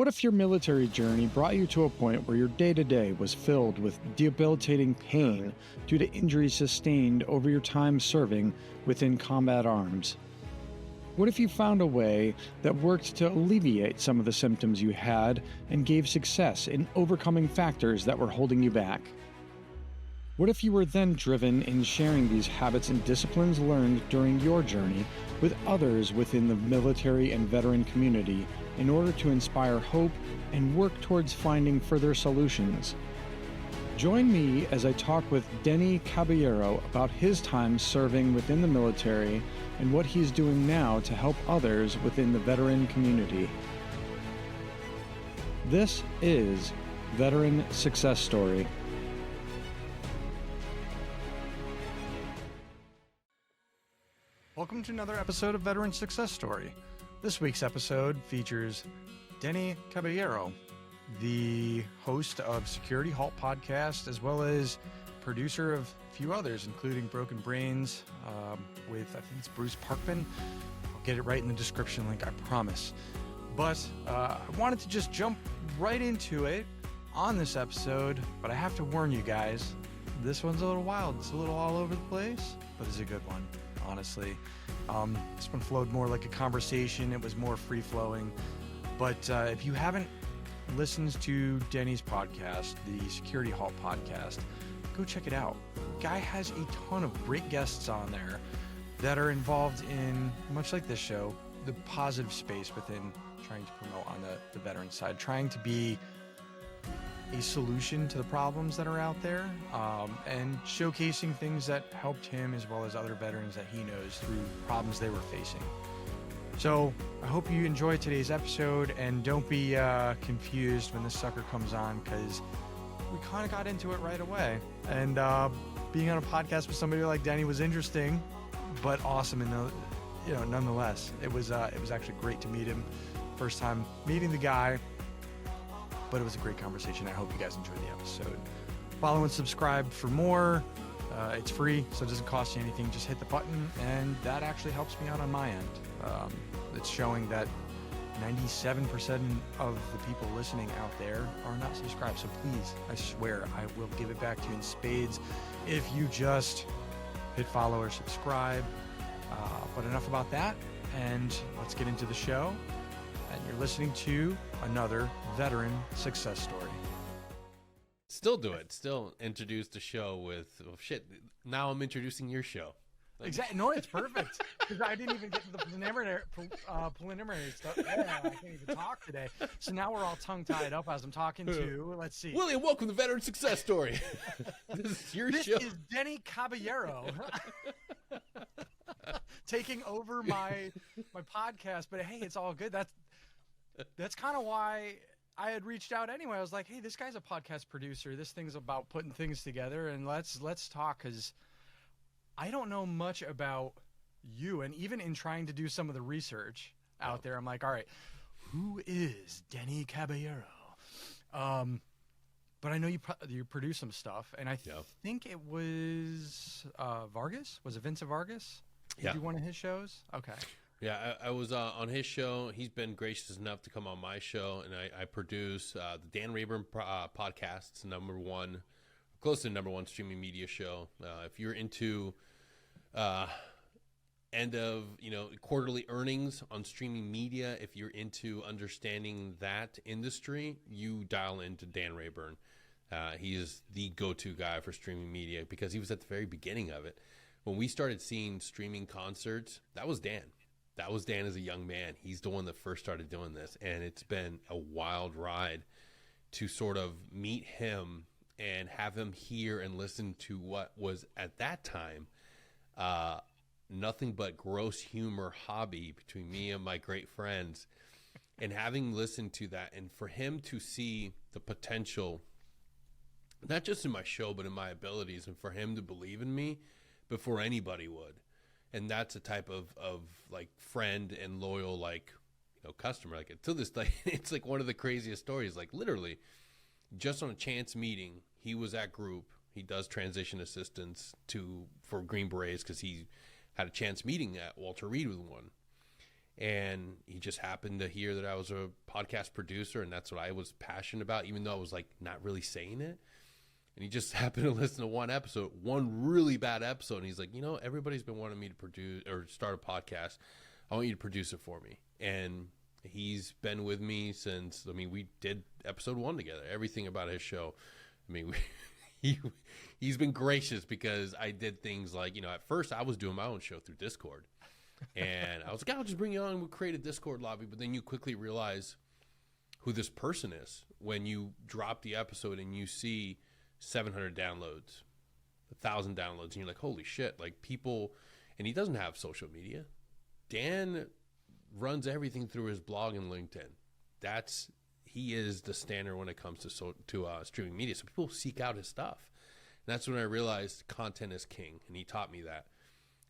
What if your military journey brought you to a point where your day-to-day was filled with debilitating pain due to injuries sustained over your time serving within combat arms? What if you found a way that worked to alleviate some of the symptoms you had and gave success in overcoming factors that were holding you back? What if you were then driven in sharing these habits and disciplines learned during your journey with others within the military and veteran community in order to inspire hope and work towards finding further solutions? Join me as I talk with Denny Caballero about his time serving within the military and what he's doing now to help others within the veteran community. This is Veteran Success Story. Welcome to another episode of Veteran Success Story. This week's episode features Denny Caballero, the host of Security Halt podcast, as well as producer of a few others, including Broken Brains with, I think it's Bruce Parkman. I'll get it right in the description link, I promise. But I wanted to just jump right into it on this episode, but I have to warn you guys, this one's a little wild. It's a little all over the place, but it's a good one. Honestly, this one flowed more like a conversation. It was more free-flowing. But if you haven't listened to Denny's podcast, the Security Halt podcast, go check it out. Guy has a ton of great guests on there that are involved in, much like this show, the positive space within trying to promote on the veteran side, trying to be a solution to the problems that are out there, and showcasing things that helped him as well as other veterans that he knows through problems they were facing. So I hope you enjoy today's episode, and don't be confused when this sucker comes on, because we kind of got into it right away. And being on a podcast with somebody like Denny was interesting, but awesome. And nonetheless, it was actually great to meet him. First time meeting the guy. But it was a great conversation. I hope you guys enjoyed the episode. Follow and subscribe for more. It's free, so it doesn't cost you anything. Just hit the button, and that actually helps me out on my end. It's showing that 97% of the people listening out there are not subscribed. So please, I swear, I will give it back to you in spades if you just hit follow or subscribe. But enough about that, and let's get into the show. And you're listening to another Veteran Success Story. Still do it. Still introduce the show with, shit, now I'm introducing your show. Exactly. No, it's perfect. Because I didn't even get to the preliminary stuff. Yeah, I can't even talk today. So now we're all tongue-tied up as I'm talking to, let's see. William, welcome to Veteran Success Story. This is your show. This is Denny Caballero. Taking over my podcast. But hey, it's all good. That's kind of why I had reached out anyway. I was like, hey, this guy's a podcast producer. This thing's about putting things together, and let's talk, because I don't know much about you. And even in trying to do some of the research out there, I'm like, all right, who is Denny Caballero? But I know you produce some stuff, and I think it was Vargas. Was it Vincent Vargas? Did you do one of his shows? Okay. Yeah, I was on his show. He's been gracious enough to come on my show, and I produce the Dan Rayburn podcast. It's close to the number one streaming media show. If you're into end of quarterly earnings on streaming media, if you're into understanding that industry, you dial into Dan Rayburn. He is the go-to guy for streaming media because he was at the very beginning of it. When we started seeing streaming concerts, that was Dan. That was Dan as a young man. He's the one that first started doing this, and it's been a wild ride to sort of meet him and have him hear and listen to what was at that time nothing but gross humor hobby between me and my great friends, and having listened to that, and for him to see the potential, not just in my show, but in my abilities, and for him to believe in me before anybody would. And that's a type of like friend and loyal, customer. Like to this day, it's like one of the craziest stories. Like literally just on a chance meeting, he was at group. He does transition assistance for Green Berets because he had a chance meeting at Walter Reed with one. And he just happened to hear that I was a podcast producer, and that's what I was passionate about, even though I was like not really saying it. And he just happened to listen to one really bad episode. And he's like, everybody's been wanting me to produce or start a podcast. I want you to produce it for me. And he's been with me since, we did episode 1 together, everything about his show. He's been gracious because I did things like, at first I was doing my own show through Discord. And I was like, I'll just bring you on and we'll create a Discord lobby. But then you quickly realize who this person is when you drop the episode and you see 700 downloads, 1,000 downloads, and you're like, holy shit, like people. And he doesn't have social media. Dan runs everything through his blog and LinkedIn. He is the standard when it comes to streaming media. So people seek out his stuff. And that's when I realized content is king. And he taught me that.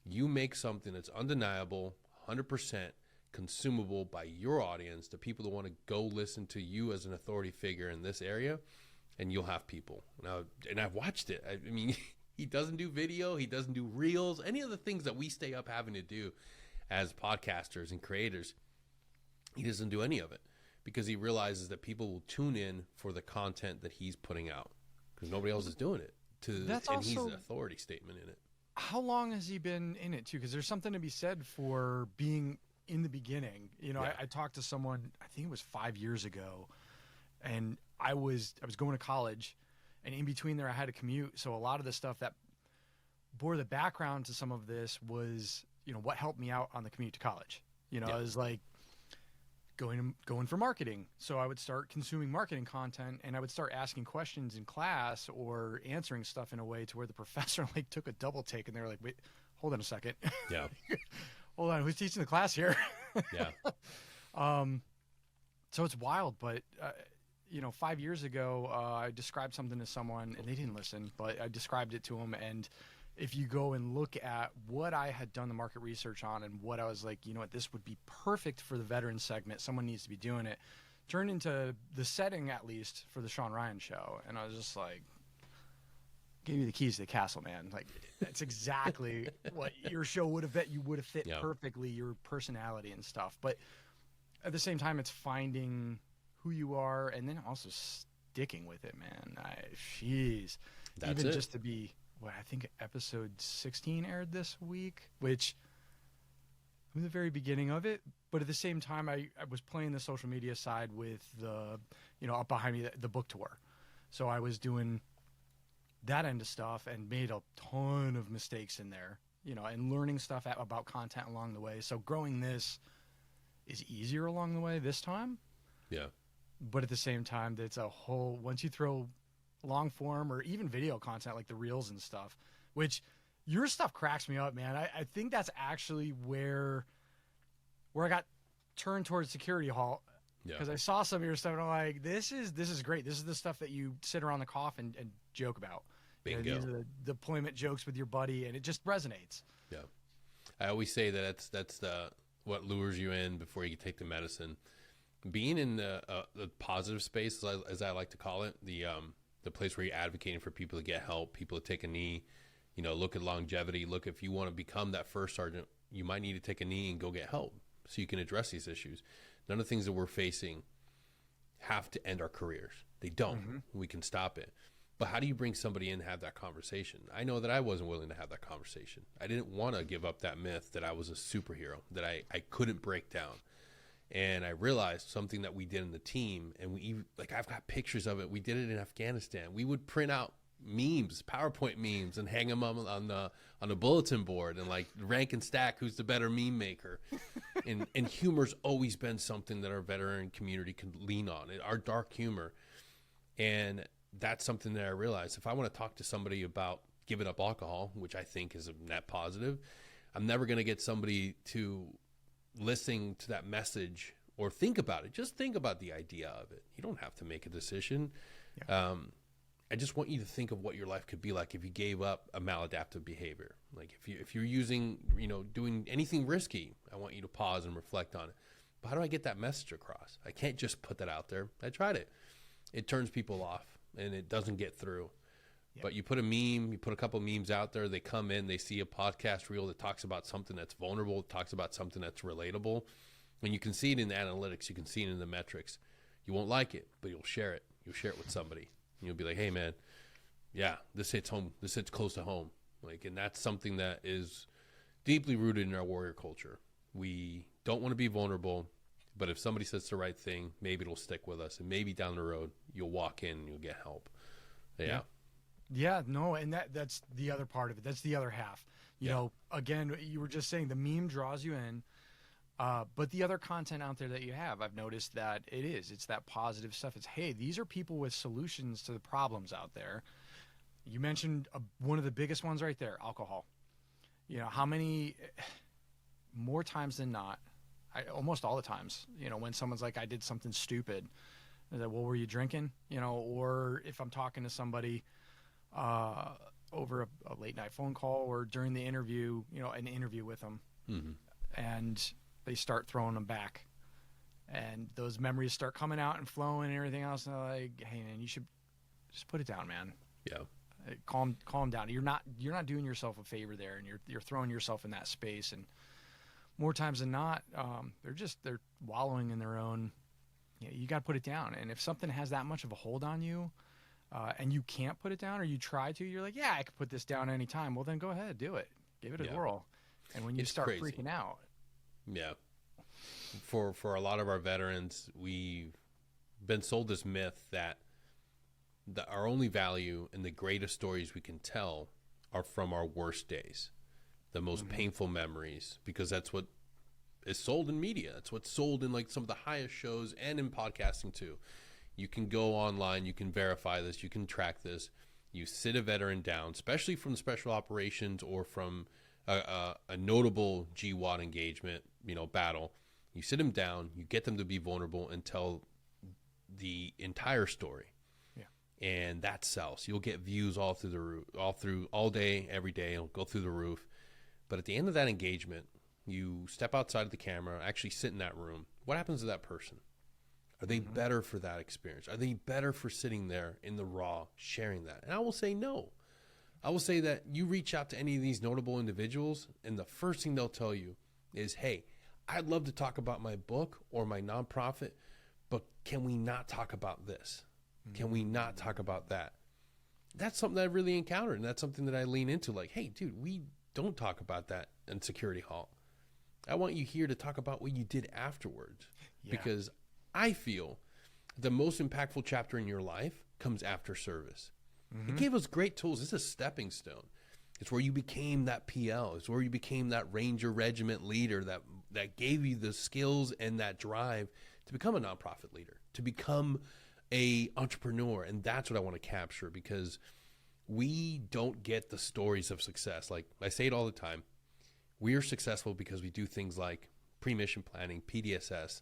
You make something that's undeniable, 100% consumable by your audience, the people that want to go listen to you as an authority figure in this area, and you'll have people. And I've watched it. He doesn't do video. He doesn't do reels, any of the things that we stay up having to do as podcasters and creators. He doesn't do any of it because he realizes that people will tune in for the content that he's putting out because nobody else is doing it. He's an authority statement in it. How long has he been in it too? Because there's something to be said for being in the beginning. I talked to someone, I think it was 5 years ago, and I was going to college, and in between there I had to commute. So a lot of the stuff that bore the background to some of this was, what helped me out on the commute to college. It was like going for marketing. So I would start consuming marketing content, and I would start asking questions in class or answering stuff in a way to where the professor like took a double take, and they were like, wait, hold on a second. Yeah. Hold on. Who's teaching the class here? Yeah. So it's wild, but 5 years ago, I described something to someone and they didn't listen, but I described it to them. And if you go and look at what I had done the market research on and what I was like, this would be perfect for the veteran segment. Someone needs to be doing it. Turned into the setting, at least, for the Sean Ryan show. And I was just like, give you the keys to the castle, man. Like, that's exactly what your show would have fit perfectly, your personality and stuff. But at the same time, it's finding who you are and then also sticking with it, man. Just to be... I think episode 16 aired this week, which was the very beginning of it. But at the same time, I was playing the social media side with the, up behind me, the book tour. So I was doing that end of stuff and made a ton of mistakes in there, and learning stuff about content along the way. So growing this is easier along the way this time. Yeah. But at the same time, it's once you throw long form or even video content like the reels and stuff, which your stuff cracks me up, man. I think that's actually where I got turned towards Security Halt, because I saw some of your stuff and I'm like, this is great. This is the stuff that you sit around the coffee and joke about. Bingo. These are the deployment jokes with your buddy, and it just resonates. Yeah. I always say that that's what lures you in before you take the medicine. Being in the positive space, as I like to call it, the place where you're advocating for people to get help, people to take a knee, look at longevity. Look, if you want to become that first sergeant, you might need to take a knee and go get help so you can address these issues. None of the things that we're facing have to end our careers. They don't. Mm-hmm. We can stop it. But how do you bring somebody in and have that conversation? I know that I wasn't willing to have that conversation. I didn't want to give up that myth that I was a superhero, that I couldn't break down. And I realized something that we did in the team, and I've got pictures of it. We did it in Afghanistan. We would print out memes, PowerPoint memes, and hang them on the bulletin board, and like rank and stack who's the better meme maker. and humor's always been something that our veteran community can lean on. Our dark humor, and that's something that I realized. If I want to talk to somebody about giving up alcohol, which I think is a net positive, I'm never going to get somebody to listening to that message or think about it. Just think about the idea of it. You don't have to make a decision. Yeah. I just want you to think of what your life could be like if you gave up a maladaptive behavior. Like if you're using, doing anything risky, I want you to pause and reflect on it. But how do I get that message across? I can't just put that out there. I tried it. It turns people off and it doesn't get through. Yep. But you put a meme, you put a couple of memes out there, they come in, they see a podcast reel that talks about something that's vulnerable, talks about something that's relatable, And you can see it in the analytics. You can see it in the metrics. You won't like it, but you'll share it. You'll share it with somebody. And you'll be like, hey, man, yeah, this hits home. This hits close to home. Like, and that's something that is deeply rooted in our warrior culture. We don't want to be vulnerable, but if somebody says the right thing, maybe it'll stick with us. And maybe down the road, you'll walk in and you'll get help. Yeah. Yeah, no, and that's the other part of it. That's the other half. You know, again, you were just saying the meme draws you in. But the other content out there that you have, I've noticed that it's that positive stuff. It's, hey, these are people with solutions to the problems out there. You mentioned one of the biggest ones right there, alcohol. You know, how many more times than not, almost all the times, you know, when someone's like, I did something stupid, they're like, well, were you drinking? You know, or if I'm talking to somebody over a late night phone call or during the interview, you know, an interview with them, and they start throwing them back, and those memories start coming out and flowing and everything else. And they're like, hey, man, you should just put it down, man. Yeah. Calm down. You're not doing yourself a favor there, and you're throwing yourself in that space. And more times than not, they're wallowing in their own. You got to put it down. And if something has that much of a hold on you, and you can't put it down, or you try to, you're like, yeah, I could put this down anytime. Well, then go ahead, do it. Give it a whirl. And when you start freaking out. Yeah. For a lot of our veterans, we've been sold this myth that our only value and the greatest stories we can tell are from our worst days, the most painful memories, because that's what is sold in media. That's what's sold in like some of the highest shows and in podcasting too. You can go online, you can verify this, you can track this. You sit a veteran down, especially from special operations or from a notable GWAT engagement, you know, battle. You sit them down, you get them to be vulnerable and tell the entire story. And that sells. You'll get views all through the roof, all day, every day. It'll go through the roof. But at the end of that engagement, you step outside of the camera, actually sit in that room. What happens to that person? Are they better for that experience? Are they better for sitting there in the raw, sharing that? And I will say no. I will say that you reach out to any of these notable individuals, and the first thing they'll tell you is, hey, I'd love to talk about my book or my nonprofit, but can we not talk about this? Can we not talk about that? That's something that I really encountered, and that's something that I lean into. Like, hey, dude, we don't talk about that in Security Hall. I want you here to talk about what you did afterwards, because I feel the most impactful chapter in your life comes after service. It gave us great tools. It's a stepping stone. It's where you became that PL. It's where you became that Ranger Regiment leader that gave you the skills and that drive to become a nonprofit leader, to become a entrepreneur. And that's what I want to capture, because we don't get the stories of success. Like I say it all the time, we are successful because we do things like pre-mission planning, PDSS.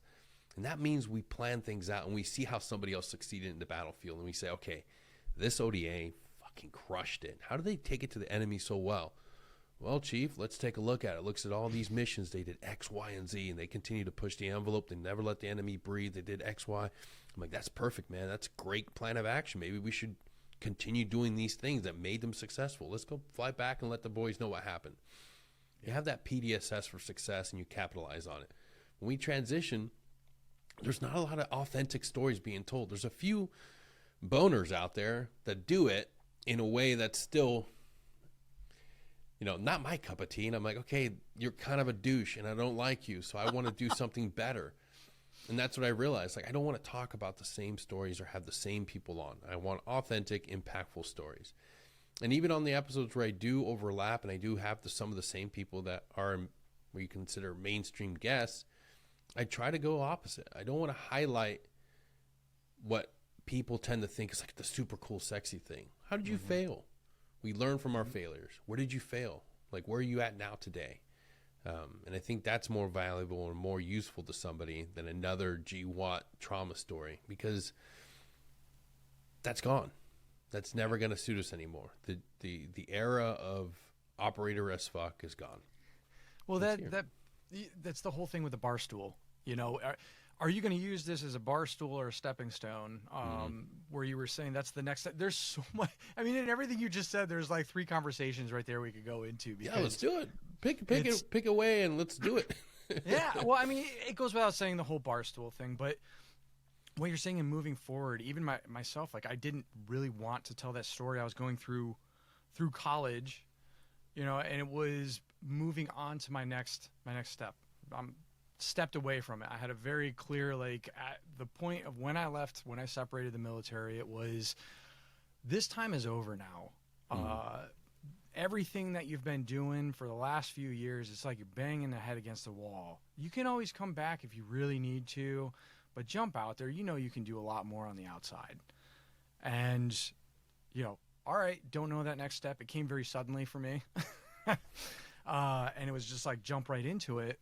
And that means we plan things out and we see how somebody else succeeded in the battlefield. And we say, okay, this ODA fucking crushed it. How do they take it to the enemy so well? Well, Chief, let's take a look at it. Looks at all these missions. They did X, Y, and Z, and they continue to push the envelope. They never let the enemy breathe. They did X, Y. I'm like, that's perfect, man. That's a great plan of action. Maybe we should continue doing these things that made them successful. Let's go fly back and let the boys know what happened. You have that PDSS for success, and you capitalize on it. When we transition, there's not a lot of authentic stories being told. There's a few boners out there that do it in a way that's still, you know, not my cup of tea. And I'm like, okay, you're kind of a douche and I don't like you, so I want to do something better. And that's what I realized. Like, I don't want to talk about the same stories or have the same people on. I want authentic, impactful stories. And even on the episodes where I do overlap and I do have some of the same people that are where you consider mainstream guests, I try to go opposite. I don't want to highlight what people tend to think is like the super cool, sexy thing. How did you fail? We learn from our failures. Where did you fail? Like, where are you at now today? And I think that's more valuable and more useful to somebody than another GWAT trauma story, because that's gone. That's never going to suit us anymore. The era of operator as fuck is gone. Well, that's the whole thing with the bar stool. You know, are you going to use this as a bar stool or a stepping stone? Where you were saying that's the next step. There's so much. I mean, in everything you just said, there's like 3 conversations right there we could go into. Yeah, let's do it. Pick away and let's do it. Yeah, well, I mean, it goes without saying the whole barstool thing, but what you're saying in moving forward, even myself, like I didn't really want to tell that story. I was going through college, and it was moving on to my next step. I'm stepped away from it. I had a very clear, like, at the point of when I left, when I separated the military, it was, this time is over now. Everything that you've been doing for the last few years, it's like you're banging the head against the wall. You can always come back if you really need to, but jump out there. You can do a lot more on the outside. And, all right, don't know that next step. It came very suddenly for me. And it was just like jump right into it.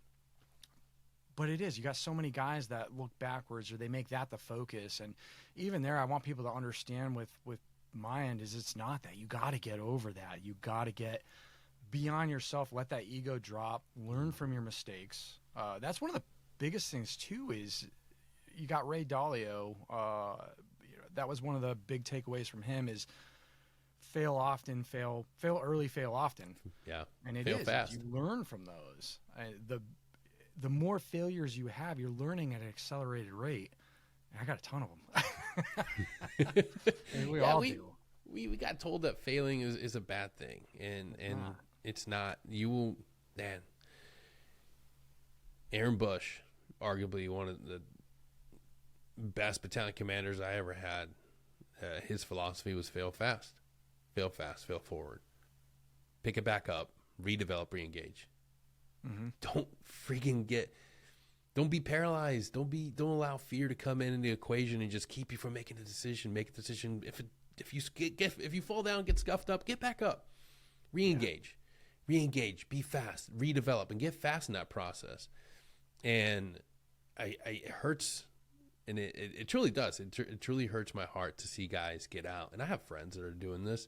But it is. You got so many guys that look backwards, or they make that the focus. And even there, I want people to understand with my end is it's not that. You got to get over that. You got to get beyond yourself. Let that ego drop. Learn from your mistakes. That's one of the biggest things too. Is you got Ray Dalio. That was one of the big takeaways from him. Is fail often, fail early, fail often. Yeah, and it fail is. fast. You learn from those. The more failures you have, you're learning at an accelerated rate. And I got a ton of them. And we all do. We got told that failing is a bad thing, and it's not. You will, man. Aaron Bush, arguably one of the best battalion commanders I ever had, his philosophy was fail fast, fail forward, pick it back up, redevelop, reengage. Mm-hmm. Don't be paralyzed. Don't allow fear to come in the equation and just keep you from making a decision. Make a decision. If you fall down, get scuffed up, get back up, reengage, be fast, redevelop, and get fast in that process. And it hurts, and it truly does. It truly hurts my heart to see guys get out. And I have friends that are doing this.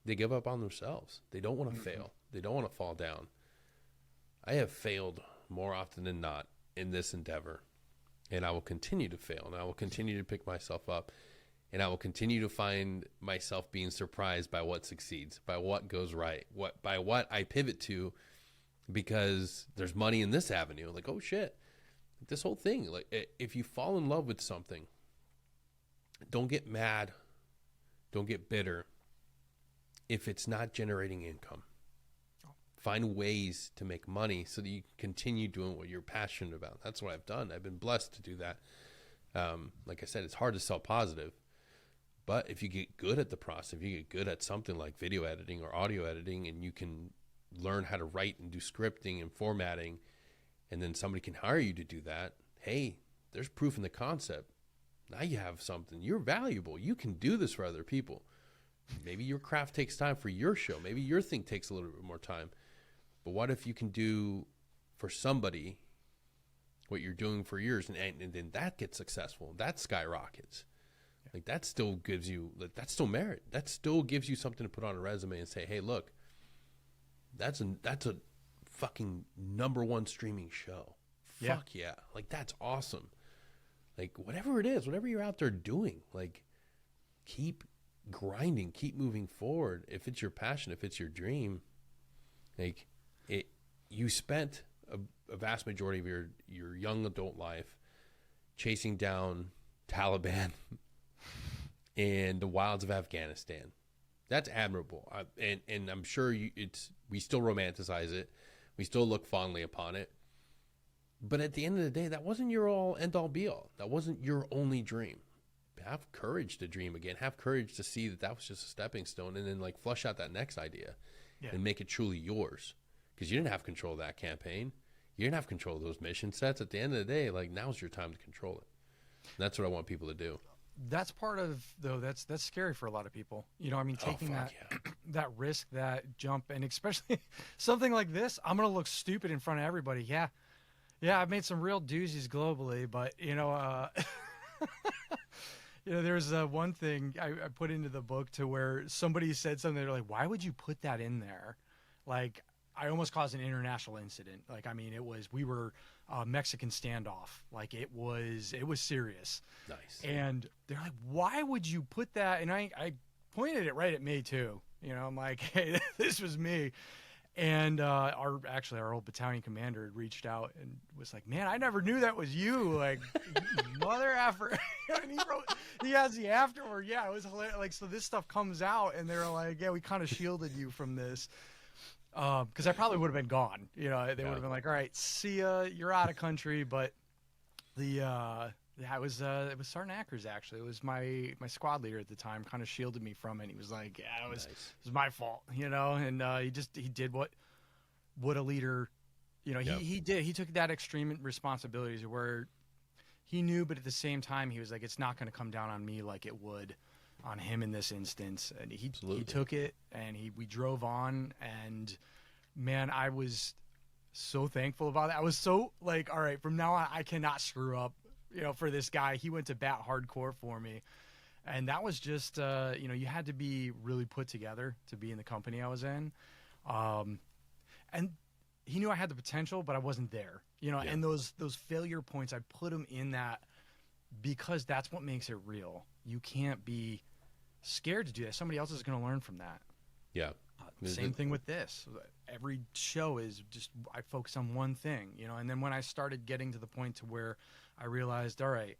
They give up on themselves. They don't want to fail. They don't want to fall down. I have failed more often than not in this endeavor, and I will continue to fail, and I will continue to pick myself up, and I will continue to find myself being surprised by what succeeds, by what goes right, by what I pivot to, because there's money in this avenue. Like, oh shit, this whole thing. Like, if you fall in love with something, don't get mad, don't get bitter if it's not generating income. Find ways to make money so that you can continue doing what you're passionate about. That's what I've done. I've been blessed to do that. Like I said, it's hard to sell positive, but if you get good at the process, if you get good at something like video editing or audio editing, and you can learn how to write and do scripting and formatting, and then somebody can hire you to do that, hey, there's proof in the concept. Now you have something. You're valuable. You can do this for other people. Maybe your craft takes time for your show. Maybe your thing takes a little bit more time. But what if you can do for somebody what you're doing for yours, and then that gets successful? That skyrockets. Yeah. Like, that still gives you, that's still merit. That still gives you something to put on a resume and say, hey, look, that's a fucking #1 streaming show. Yeah. Fuck yeah. Like, that's awesome. Like, whatever it is, whatever you're out there doing, like, keep grinding, keep moving forward. If it's your passion, if it's your dream, like, you spent a vast majority of your young adult life chasing down Taliban in the wilds of Afghanistan. That's admirable. And I'm sure we still romanticize it. We still look fondly upon it. But at the end of the day, that wasn't your all end all be all. That wasn't your only dream. Have courage to dream again. Have courage to see that was just a stepping stone, and then like flush out that next idea and make it truly yours. Because you didn't have control of that campaign. You didn't have control of those mission sets. At the end of the day, like, now's your time to control it. And that's what I want people to do. That's part of, though, that's scary for a lot of people. Taking that risk, that jump, and especially something like this, I'm going to look stupid in front of everybody. Yeah, I've made some real doozies globally, but, there's one thing I put into the book to where somebody said something, they're like, why would you put that in there? Like, I almost caused an international incident. Like, I mean, we were Mexican standoff. Like, it was serious. Nice. And they're like, why would you put that? And I pointed it right at me too. I'm like, hey, this was me. And our old battalion commander had reached out and was like, "Man, I never knew that was you, like, mother effer." And he has the afterword. Yeah, it was hilarious. Like, so this stuff comes out, and they're like, "Yeah, we kind of shielded you from this," because I probably would have been gone. You know, they would have been like, "All right, see ya, you're out of country." But it was Sergeant Ackers, actually. It was my squad leader at the time, kind of shielded me from it. He was like, "Yeah, it was my fault," you know, and he did what a leader, you know, he took that extreme responsibilities where he knew, but at the same time he was like, it's not going to come down on me like it would on him in this instance, and he took it, and we drove on, and man, I was so thankful about that. I was so like, all right, from now on I cannot screw up, you know, for this guy. He went to bat hardcore for me. And that was just, you know, you had to be really put together to be in the company I was in. And he knew I had the potential, but I wasn't there, you know, and those failure points, I put him in that because that's what makes it real. You can't be scared to do that. Somebody else is going to learn from that. Yeah. Same thing with this. Every show is just, I focus on one thing, you know, and then when I started getting to the point to where I realized, all right,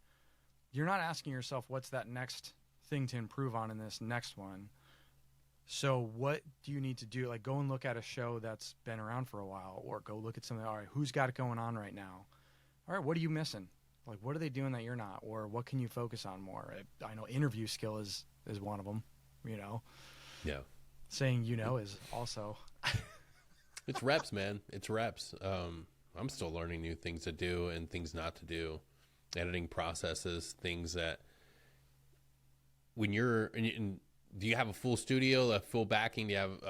you're not asking yourself what's that next thing to improve on in this next one. So what do you need to do? Like, go and look at a show that's been around for a while, or go look at something. All right, who's got it going on right now? All right, what are you missing? Like, what are they doing that you're not? Or what can you focus on more? I know interview skill is one of them, you know? Yeah. Saying, you know, is also. It's reps, man. It's reps. I'm still learning new things to do and things not to do. Editing processes, things that when you're do you have a full studio, a full backing? Do you have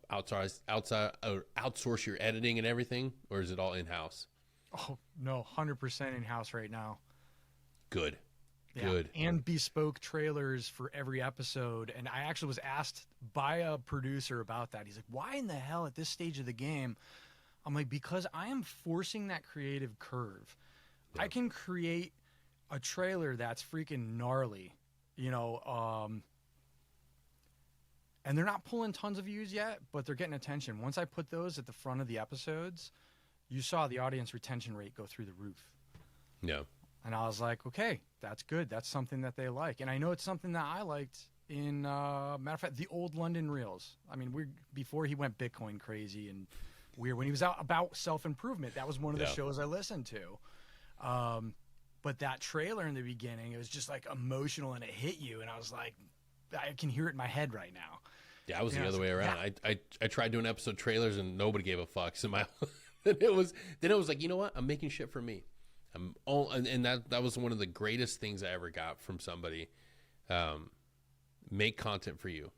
outsource your editing and everything, or is it all in-house? Oh, no, 100% in-house right now. Good. Yeah. Good. And bespoke trailers for every episode. And I actually was asked by a producer about that. He's like, why in the hell at this stage of the game? I'm like, because I am forcing that creative curve. Yeah. I can create a trailer that's freaking gnarly, you know, and they're not pulling tons of views yet, but they're getting attention. Once I put those at the front of the episodes, you saw the audience retention rate go through the roof. Yeah. And I was like, okay, that's good. That's something that they like. And I know it's something that I liked in, matter of fact, the old London Reels. I mean, before he went Bitcoin crazy and weird, when he was out about self-improvement, that was one of the shows I listened to. But that trailer in the beginning, it was just like emotional and it hit you. And I was like, I can hear it in my head right now. Yeah, I was the other way around. Yeah. I tried doing episode trailers and nobody gave a fuck. So then it was like, you know what? I'm making shit for me. And that was one of the greatest things I ever got from somebody. Make content for you.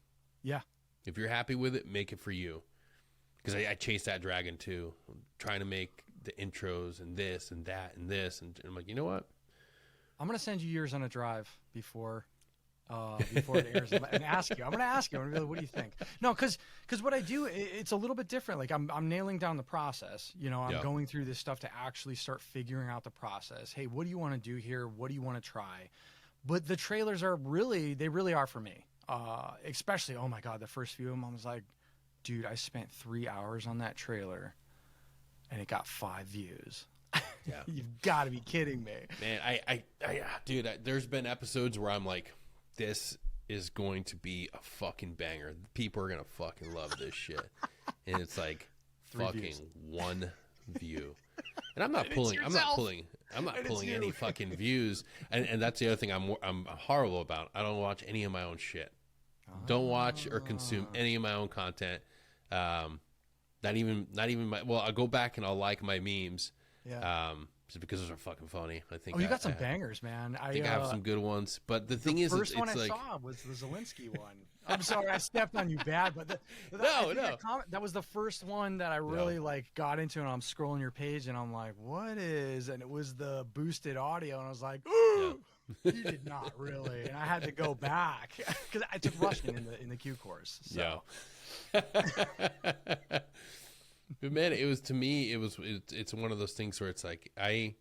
Yeah. If you're happy with it, make it for you. Because I chase that dragon too. I'm trying to make the intros and this and that and this. And I'm like, you know what? I'm going to send you yours on a drive before it airs and ask you. I'm going to ask you. I'm going to be like, what do you think? No, because what I do, it's a little bit different. Like I'm nailing down the process. You know, I'm going through this stuff to actually start figuring out the process. Hey, what do you want to do here? What do you want to try? But the trailers they really are for me. Especially, oh my God, the first few of them, I was like, dude, I spent 3 hours on that trailer and it got 5 views. Yeah. You've got to be kidding me. Man, dude, there's been episodes where I'm like, this is going to be a fucking banger. People are going to fucking love this shit. And it's like 3 fucking views. 1 view. And I'm not pulling any fucking views. And that's the other thing I'm horrible about. I don't watch any of my own shit. Don't watch or consume any of my own content. Not even I'll go back and I'll like my memes. Yeah. Just because those are fucking funny. I think. Oh, you got some bangers, man. I think I have some good ones. But the thing is, first one I saw was the Zelensky one. I'm sorry, I stepped on you bad, but no. That was the first one that I really got into, and I'm scrolling your page, and I'm like, what is? And it was the boosted audio, and I was like, ooh, you did not really. And I had to go back because I took Russian in the Q course. So. Yeah. But man, it's one of those things where it's like I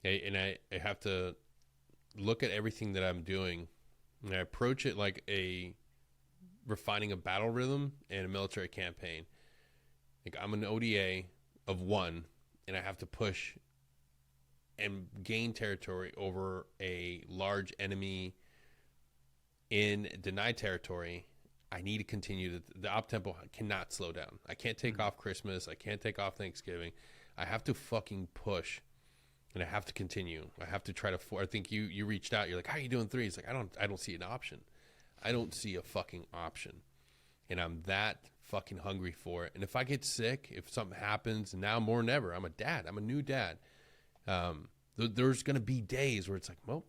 have to look at everything that I'm doing, and I approach it like refining a battle rhythm and a military campaign. Like I'm an ODA of 1, and I have to push and gain territory over a large enemy in denied territory. I need to continue. The op tempo cannot slow down. I can't take off Christmas. I can't take off Thanksgiving. I have to fucking push, and I have to continue. I have to try to. I think you reached out. You're like, how are you doing 3? It's like I don't see an option. I don't see a fucking option, and I'm that fucking hungry for it. And if I get sick, if something happens, now more than ever, I'm a dad. I'm a new dad. There's gonna be days where it's like, well,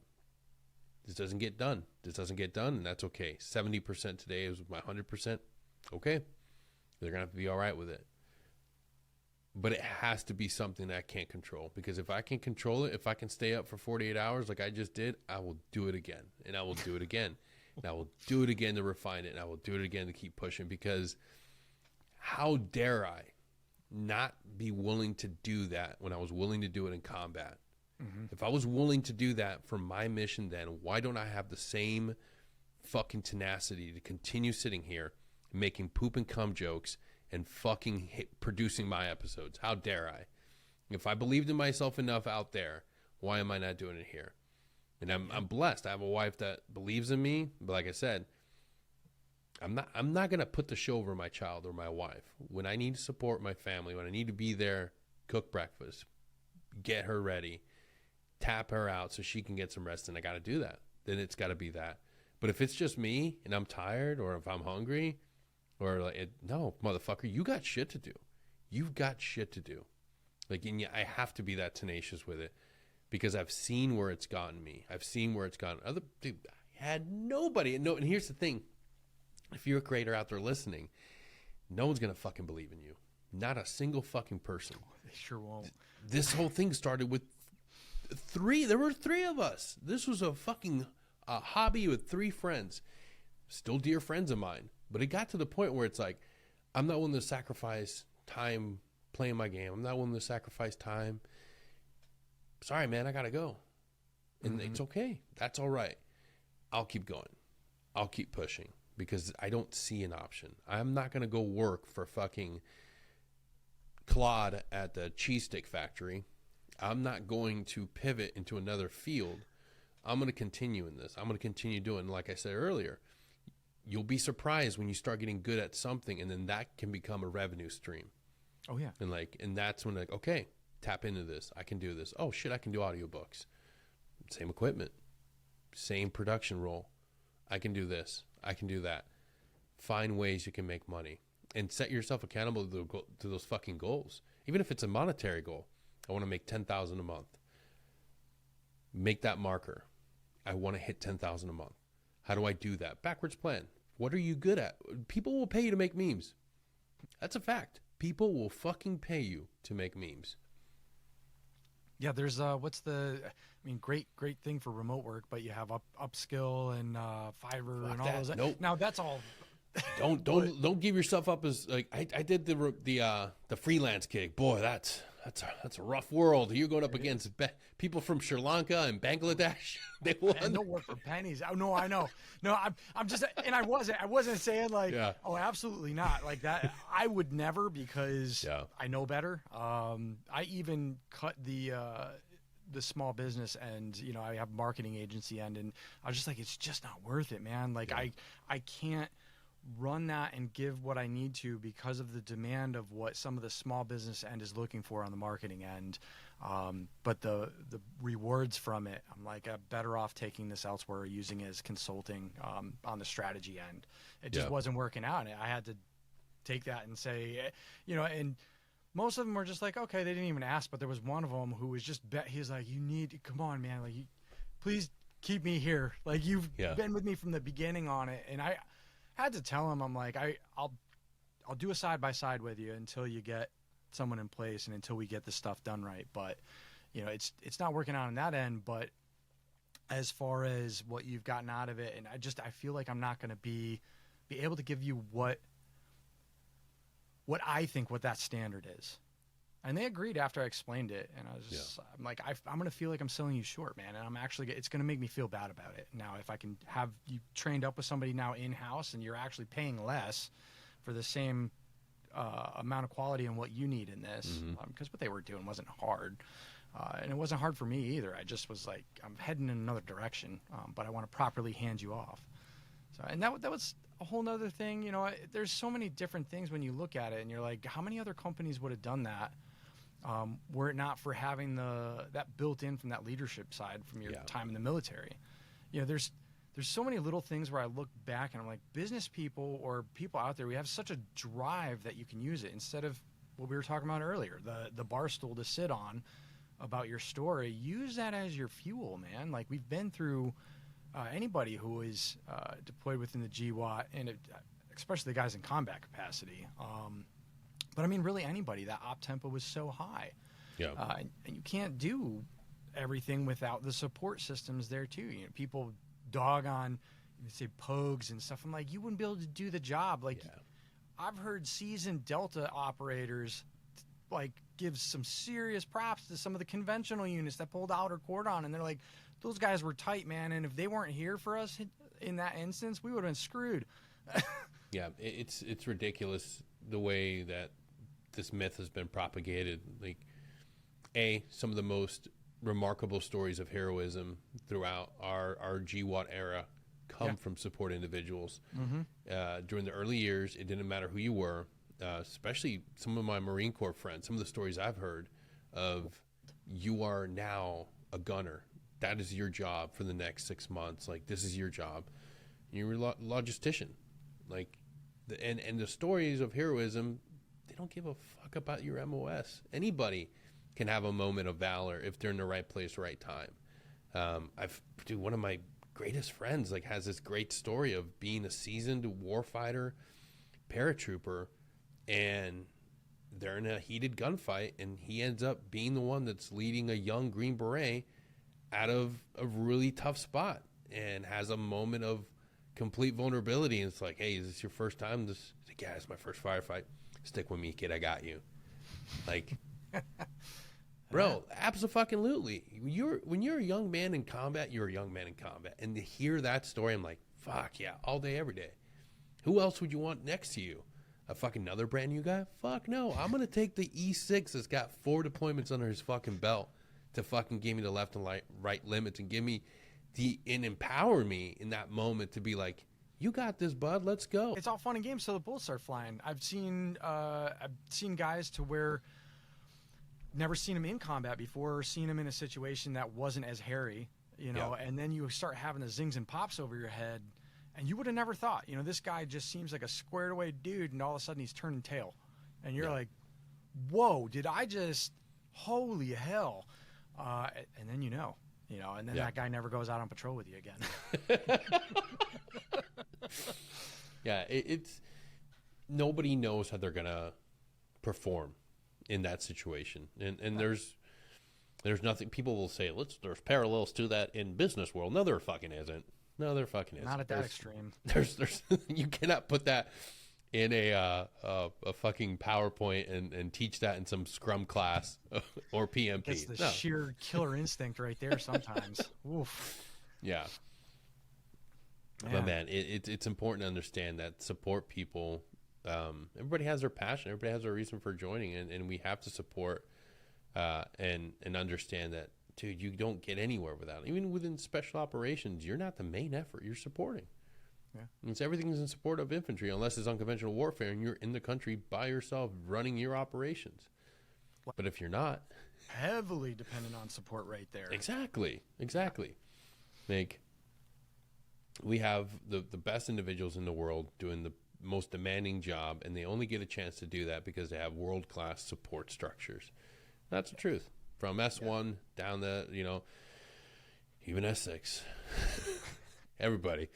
this doesn't get done. This doesn't get done, and that's okay. 70% today is my 100%. Okay, they're gonna have to be all right with it. But it has to be something that I can't control, because if I can control it, if I can stay up for 48 hours like I just did, I will do it again, and I will do it again, and I will do it again to refine it, and I will do it again to keep pushing. Because how dare I not be willing to do that when I was willing to do it in combat? If I was willing to do that for my mission, then why don't I have the same fucking tenacity to continue sitting here making poop and cum jokes and fucking producing my episodes? How dare I? If I believed in myself enough out there, why am I not doing it here? And I'm blessed. I have a wife that believes in me, but like I said, I'm not going to put the show over my child or my wife. When I need to support my family, when I need to be there, cook breakfast, get her ready, tap her out so she can get some rest, and I got to do that. Then it's got to be that. But if it's just me and I'm tired, or if I'm hungry, or like, no, motherfucker, you got shit to do. You've got shit to do. Like, and I have to be that tenacious with it, because I've seen where it's gotten me. I've seen where it's gotten other. Dude, I had nobody. And here's the thing: if you're a creator out there listening, no one's gonna fucking believe in you. Not a single fucking person. They sure won't. This whole thing started with 3. There were 3 of us. This was a fucking hobby with 3 friends, still dear friends of mine. But it got to the point where it's like, I'm not willing to sacrifice time playing my game. I'm not willing to sacrifice time. Sorry, man, I gotta go. And it's okay. That's all right. I'll keep going. I'll keep pushing, because I don't see an option. I'm not gonna go work for fucking Claude at the cheese stick factory. I'm not going to pivot into another field. I'm going to continue in this. I'm going to continue doing, like I said earlier, you'll be surprised when you start getting good at something, and then that can become a revenue stream. Oh yeah. And that's when, like, okay, tap into this. I can do this. Oh shit, I can do audiobooks. Same equipment, same production role. I can do this. I can do that. Find ways you can make money, and set yourself accountable to those fucking goals. Even if it's a monetary goal. I want to make $10,000 a month. Make that marker. I want to hit $10,000 a month. How do I do that? Backwards plan. What are you good at? People will pay you to make memes. That's a fact. People will fucking pay you to make memes. Yeah, there's great thing for remote work, but you have Upskill and Fiverr and all those. Nope. Now that's all. Don't give yourself up as like I did the freelance gig. Boy, that's a rough world. You're going up against people from Sri Lanka and Bangladesh. They don't work for pennies. Oh no, I know. No, I'm just, and I wasn't saying like, oh, absolutely not like that. I would never, because I know better. I even cut the small business end. I have marketing agency end, and I was just like, it's just not worth it, man. Like I can't run that and give what I need to, because of the demand of what some of the small business end is looking for on the marketing end. But the rewards from it, I'm like, I'm better off taking this elsewhere, using it as consulting on the strategy end. It just wasn't working out. I had to take that and say, and most of them were just like, okay, they didn't even ask, but there was one of them who was just, he's like, come on, man, like, please keep me here. Like, you've been with me from the beginning on it. And I had to tell him, I'm like, I'll do a side-by-side with you until you get someone in place and until we get this stuff done right. But, it's not working out on that end. But as far as what you've gotten out of it, and I feel like I'm not going to be able to give you what I think what that standard is. And they agreed after I explained it. And I was just, I'm like, I'm going to feel like I'm selling you short, man. And I'm actually, it's going to make me feel bad about it. Now, if I can have you trained up with somebody now in-house, and you're actually paying less for the same amount of quality in what you need in this, because what they were doing wasn't hard. And it wasn't hard for me either. I just was like, I'm heading in another direction, but I want to properly hand you off. So, and that was a whole nother thing. You know, there's so many different things when you look at it and you're like, how many other companies would have done that were it not for having that built in from that leadership side from your time in the military? You know, there's so many little things where I look back and I'm like, business people or people out there, we have such a drive that you can use it instead of what we were talking about earlier, the bar stool to sit on about your story. Use that as your fuel, man. Like, we've been through anybody who is deployed within the GWAT, and especially the guys in combat capacity. But I mean, really anybody. That op tempo was so high. Yeah. And you can't do everything without the support systems there too. You know, people dog on, say, pogues and stuff. I'm like, you wouldn't be able to do the job. Like, I've heard seasoned Delta operators like give some serious props to some of the conventional units that pulled outer cordon, and they're like, those guys were tight, man, and if they weren't here for us in that instance, we would have been screwed. Yeah, it's ridiculous the way that this myth has been propagated. Like, some of the most remarkable stories of heroism throughout our GWAT era come from support individuals. During the early years, it didn't matter who you were, especially some of my Marine Corps friends. Some of the stories I've heard of, you are now a gunner. That is your job for the next 6 months. Like, this is your job. You're a logistician. Like, and the stories of heroism, they don't give a fuck about your MOS. Anybody can have a moment of valor if they're in the right place, right time. One of my greatest friends like has this great story of being a seasoned warfighter, paratrooper, and they're in a heated gunfight, and he ends up being the one that's leading a young Green Beret out of a really tough spot and has a moment of complete vulnerability. And it's like, hey, is this your first time? He's like, yeah, it's my first firefight. Stick with me, kid. I got you. Like, bro, absolutely. When you're a young man in combat, you're a young man in combat. And to hear that story, I'm like, fuck yeah, all day, every day. Who else would you want next to you? A fucking another brand new guy? Fuck no. I'm going to take the E6 that's got 4 deployments under his fucking belt to fucking give me the left and right limits and give me and empower me in that moment to be like, you got this, bud. Let's go. It's all fun and games till the bullets start flying. I've seen guys to where never seen them in combat before, or seen them in a situation that wasn't as hairy, you know, and then you start having the zings and pops over your head, and you would have never thought, you know, this guy just seems like a squared away dude, and all of a sudden he's turning tail, and you're like, whoa, did I just, holy hell, and then you know, and then that guy never goes out on patrol with you again. It's nobody knows how they're gonna perform in that situation, and there's nothing. People will say, there's parallels to that in business world. No, there fucking isn't. Not at that extreme. There's you cannot put that in a fucking PowerPoint and teach that in some Scrum class or PMP. It's the sheer killer instinct right there sometimes. Oof. Yeah. But man, it's important to understand that support people. Everybody has their passion. Everybody has their reason for joining, and we have to support and understand that, dude, you don't get anywhere without it. Even within special operations, you're not the main effort. You're supporting. Yeah. Everything's in support of infantry, unless it's unconventional warfare and you're in the country by yourself running your operations. But if you're not, heavily dependent on support right there. Exactly. Like, we have the best individuals in the world doing the most demanding job, and they only get a chance to do that because they have world-class support structures. That's the truth. From S1 down to, even S6. Everybody.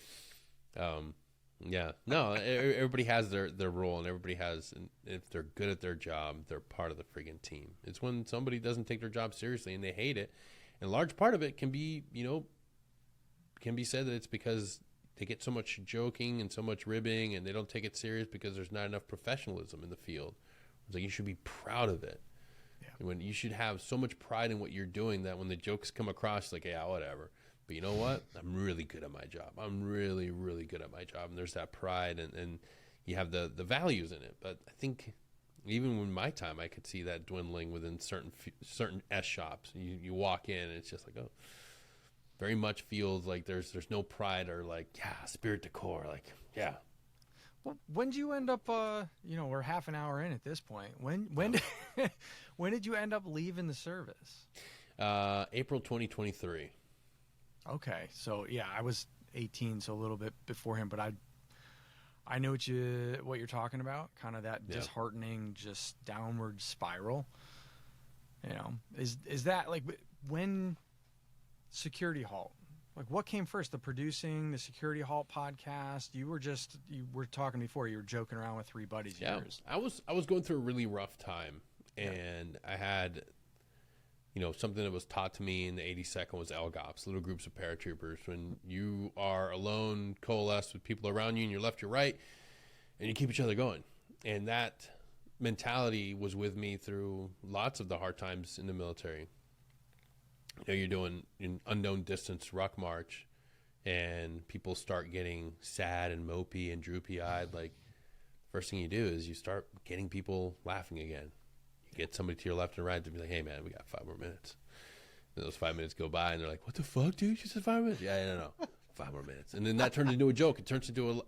Everybody has their role, and everybody has, and if they're good at their job, they're part of the friggin' team. It's when somebody doesn't take their job seriously and they hate it, and a large part of it can be said that it's because they get so much joking and so much ribbing, and they don't take it serious because there's not enough professionalism in the field. It's like, you should be proud of it. Yeah. When you should have so much pride in what you're doing that when the jokes come across, like, yeah, whatever. But you know what? I'm really good at my job. I'm really, really good at my job. And there's that pride, and you have the values in it. But I think Even in my time, I could see that dwindling within certain S shops. You walk in, and it's just like, oh, very much feels like there's no pride or like, yeah, spirit decor. Like, yeah. Well, when did you end up? We're half an hour in at this point. When did you end up leaving the service? April 2023. Okay, so yeah, I was 18, so a little bit before him, but I know what you're talking about. Kind of that disheartening, just downward spiral. You know, is that like when Security Halt? Like, what came first? The producing, the Security Halt podcast? You were talking before. You were joking around with three buddies of yours. I was going through a really rough time, and I had, something that was taught to me in the 82nd was LGOPs, little groups of paratroopers. When you are alone, coalesced with people around you, and you're left, you're right, and you keep each other going. And that mentality was with me through lots of the hard times in the military. You're doing an unknown distance ruck march, and people start getting sad and mopey and droopy-eyed. Like, first thing you do is you start getting people laughing again. You get somebody to your left and right to be like, hey, man, we got 5 more minutes. And those 5 minutes go by, and they're like, what the fuck, dude? You said 5 minutes? Yeah, no. 5 more minutes. And then that turns into a joke. It turns into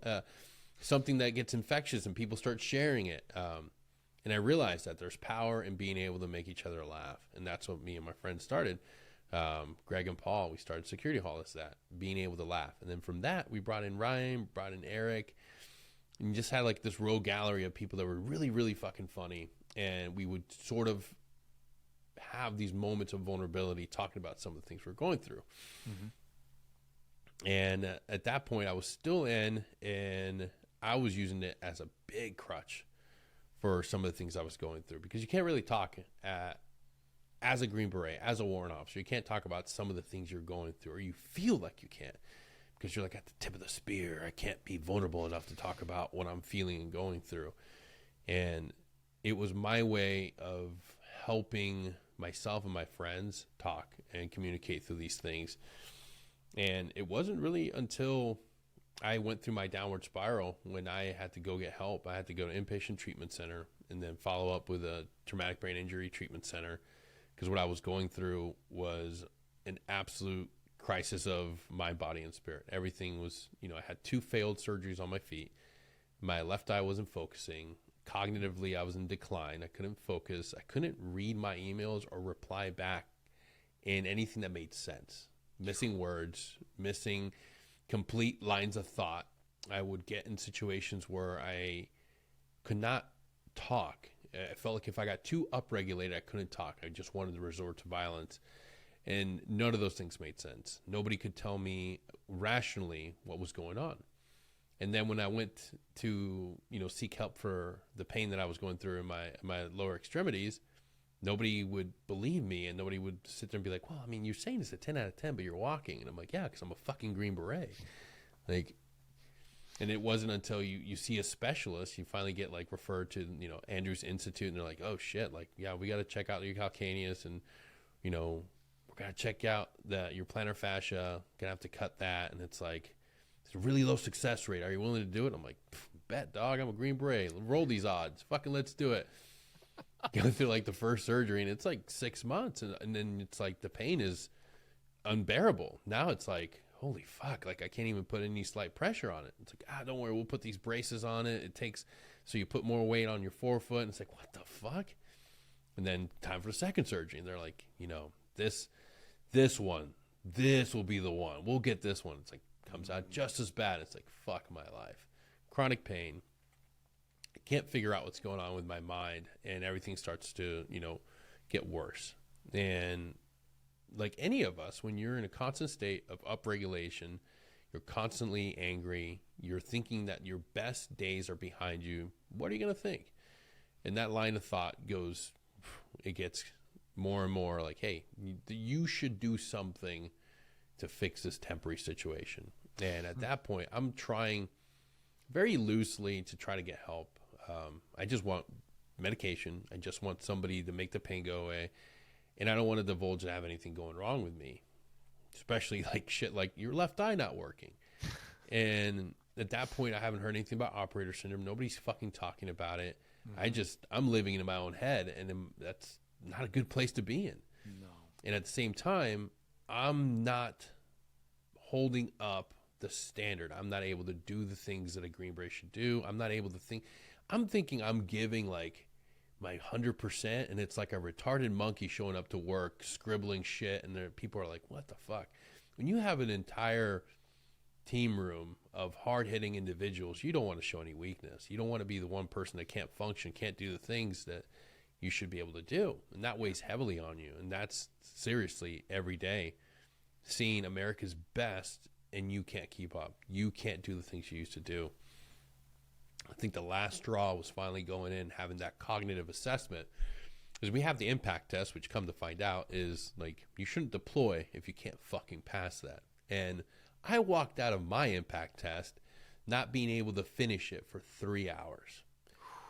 something that gets infectious, and people start sharing it. And I realized that there's power in being able to make each other laugh. And that's what me and my friends started. Greg and Paul, we started Security Hall as that, being able to laugh. And then from that, we brought in Ryan, brought in Eric, and just had like this rogue gallery of people that were really, really fucking funny. And we would sort of have these moments of vulnerability talking about some of the things we're going through. Mm-hmm. And at that point, I was still in, and I was using it as a big crutch for some of the things I was going through, because you can't really talk as a Green Beret, as a warrant officer. You can't talk about some of the things you're going through, or you feel like you can't, because you're like at the tip of the spear. I can't be vulnerable enough to talk about what I'm feeling and going through. And it was my way of helping myself and my friends talk and communicate through these things. And it wasn't really until I went through my downward spiral when I had to go get help. I had to go to inpatient treatment center and then follow up with a traumatic brain injury treatment center, because what I was going through was an absolute crisis of mind, body, and spirit. Everything was, I had 2 failed surgeries on my feet. My left eye wasn't focusing. Cognitively, I was in decline. I couldn't focus. I couldn't read my emails or reply back in anything that made sense. Missing words, missing complete lines of thought. I would get in situations where I could not talk. I felt like if I got too upregulated, I couldn't talk. I just wanted to resort to violence. And none of those things made sense. Nobody could tell me rationally what was going on. And then when I went to, seek help for the pain that I was going through in my lower extremities, nobody would believe me, and nobody would sit there and be like, well, I mean, you're saying it's a 10 out of 10, but you're walking. And I'm like, yeah, because I'm a fucking Green Beret. Like, and it wasn't until you see a specialist, you finally get like referred to, Andrews Institute, and they're like, oh shit, like, yeah, we got to check out your calcaneus, and, we're going to check out your plantar fascia, going to have to cut that. And it's like, it's a really low success rate. Are you willing to do it? I'm like, bet, dog, I'm a Green Beret. Roll these odds. Fucking let's do it. Going through like the first surgery, and it's like 6 months, and then it's like the pain is unbearable. Now it's like, holy fuck, like I can't even put any slight pressure on it. It's like, don't worry, we'll put these braces on it. It takes, so you put more weight on your forefoot, and it's like, what the fuck? And then time for the second surgery, and they're like, this one, this will be the one. We'll get this one. It's like, comes out just as bad. It's like, fuck my life. Chronic pain. I can't figure out what's going on with my mind, and everything starts to, get worse. And like any of us, when you're in a constant state of upregulation, you're constantly angry, you're thinking that your best days are behind you, what are you going to think? And that line of thought it gets more and more like, hey, you should do something to fix this temporary situation. And at that point, I'm trying very loosely to try to get help. I just want medication. I just want somebody to make the pain go away. And I don't want to divulge and have anything going wrong with me, especially like shit like your left eye not working. And at that point, I haven't heard anything about operator syndrome. Nobody's fucking talking about it. I'm living in my own head, and that's not a good place to be in. No. And at the same time, I'm not holding up the standard. I'm not able to do the things that a Green Beret should do. I'm not able to think. I'm thinking I'm giving like my 100%, and it's like a retarded monkey showing up to work, scribbling shit, and people are like, what the fuck? When you have an entire team room of hard-hitting individuals, you don't want to show any weakness. You don't want to be the one person that can't function, can't do the things that you should be able to do. And that weighs heavily on you. And that's seriously every day seeing America's best, and you can't keep up. You can't do the things you used to do. I think the last straw was finally going in, having that cognitive assessment. Because we have the impact test, which come to find out is like, you shouldn't deploy if you can't fucking pass that. And I walked out of my impact test not being able to finish it for 3 hours.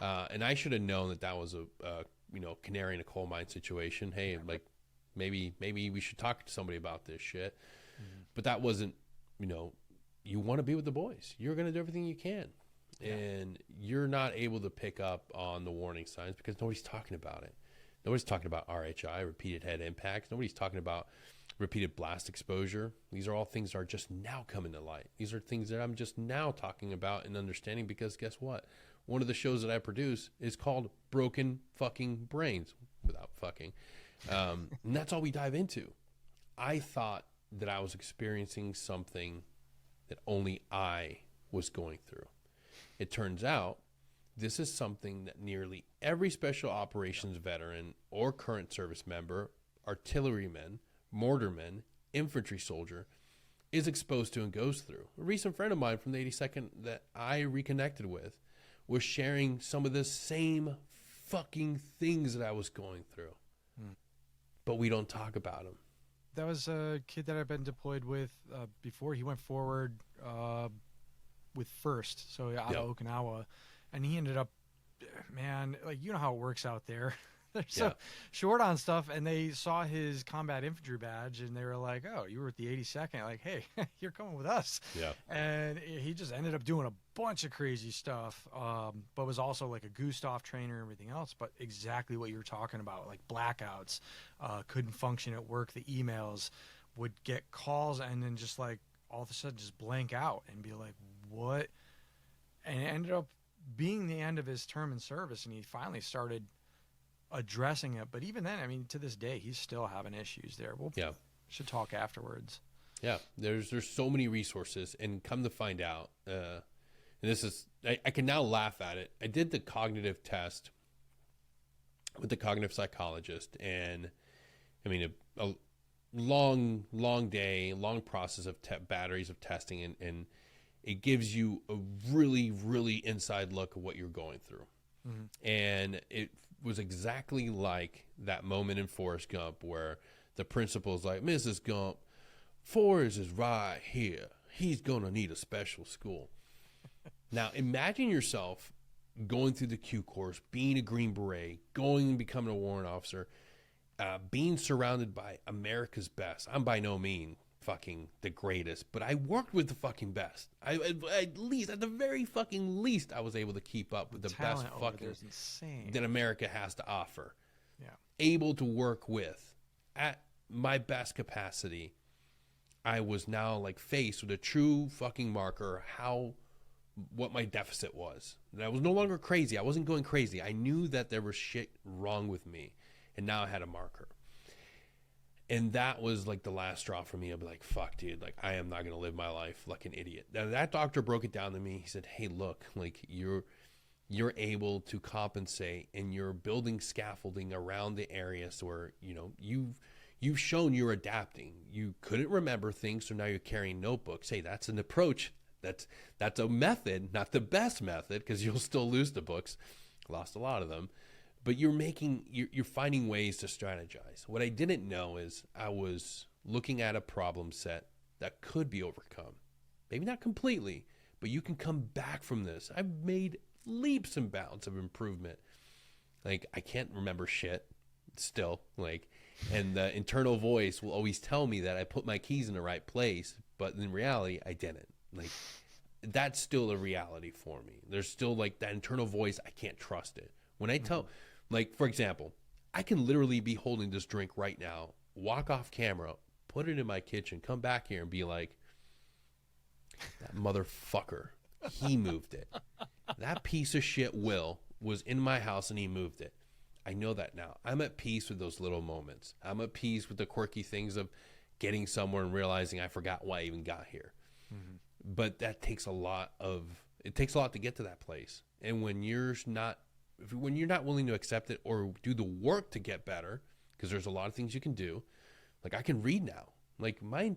And I should have known that that was a canary in a coal mine situation. Hey, like maybe we should talk to somebody about this shit. Mm-hmm. But that wasn't, you want to be with the boys. You're going to do everything you can. Yeah. And you're not able to pick up on the warning signs because nobody's talking about it. Nobody's talking about RHI, repeated head impacts. Nobody's talking about repeated blast exposure. These are all things that are just now coming to light. These are things that I'm just now talking about and understanding because guess what? One of the shows that I produce is called Broken Fucking Brains, without fucking. And that's all we dive into. I thought that I was experiencing something that only I was going through. It turns out this is something that nearly every special operations veteran or current service member, artilleryman, mortarman, infantry soldier is exposed to and goes through. A recent friend of mine from the 82nd that I reconnected with was sharing some of the same fucking things that I was going through. But we don't talk about them. That was a kid that I've been deployed with before. He went forward with first, so out of Okinawa. And he ended up, man, like, you know how it works out there. They're so short on stuff, and they saw his combat infantry badge, and they were like, oh, you were at the 82nd. Like, hey, you're coming with us. Yeah. And he just ended up doing a bunch of crazy stuff, but was also like a Gustav trainer and everything else, but exactly what you were talking about, like blackouts, couldn't function at work, the emails, would get calls, and then just like all of a sudden just blank out and be like, what? And it ended up being the end of his term in service, and he finally started addressing it. But even then, I mean, to this day, he's still having issues there. We'll should talk afterwards. Yeah, there's so many resources, and come to find out, and this is, I can now laugh at it. I did the cognitive test with the cognitive psychologist, and I mean, a long day, long process of batteries of testing, and it gives you a really, really inside look of what you're going through. Mm-hmm. And it was exactly like that moment in Forrest Gump where the principal's like, Mrs. Gump, Forrest is right here. He's going to need a special school. Now, imagine yourself going through the Q course, being a Green Beret, going and becoming a warrant officer, being surrounded by America's best. I'm by no means fucking the greatest, but I worked with the fucking best. At the very fucking least, I was able to keep up with the best fucking that America has to offer. Yeah, able to work with at my best capacity. I was now like faced with a true fucking marker what my deficit was. And I was no longer crazy. I wasn't going crazy. I knew that there was shit wrong with me, and now I had a marker. And that was like the last straw for me. I'd be like, fuck, dude, like I am not going to live my life like an idiot. Now, that doctor broke it down to me. He said, hey, look, like you're able to compensate, and you're building scaffolding around the areas where, you've shown you're adapting. You couldn't remember things, so now you're carrying notebooks. Hey, that's an approach. That's a method, not the best method, because you'll still lose the books. Lost a lot of them. But you're finding ways to strategize. What I didn't know is I was looking at a problem set that could be overcome. Maybe not completely, but you can come back from this. I've made leaps and bounds of improvement. Like, I can't remember shit still. Like, and the internal voice will always tell me that I put my keys in the right place, but in reality, I didn't. Like, that's still a reality for me. There's still like that internal voice. I can't trust it. When I tell, like, for example, I can literally be holding this drink right now, walk off camera, put it in my kitchen, come back here and be like, that motherfucker, he moved it. That piece of shit Will was in my house and he moved it. I know that now. I'm at peace with those little moments. I'm at peace with the quirky things of getting somewhere and realizing I forgot why I even got here. But that takes a lot to get to that place. And when you're not willing to accept it or do the work to get better, because there's a lot of things you can do. Like, I can read now. Like, my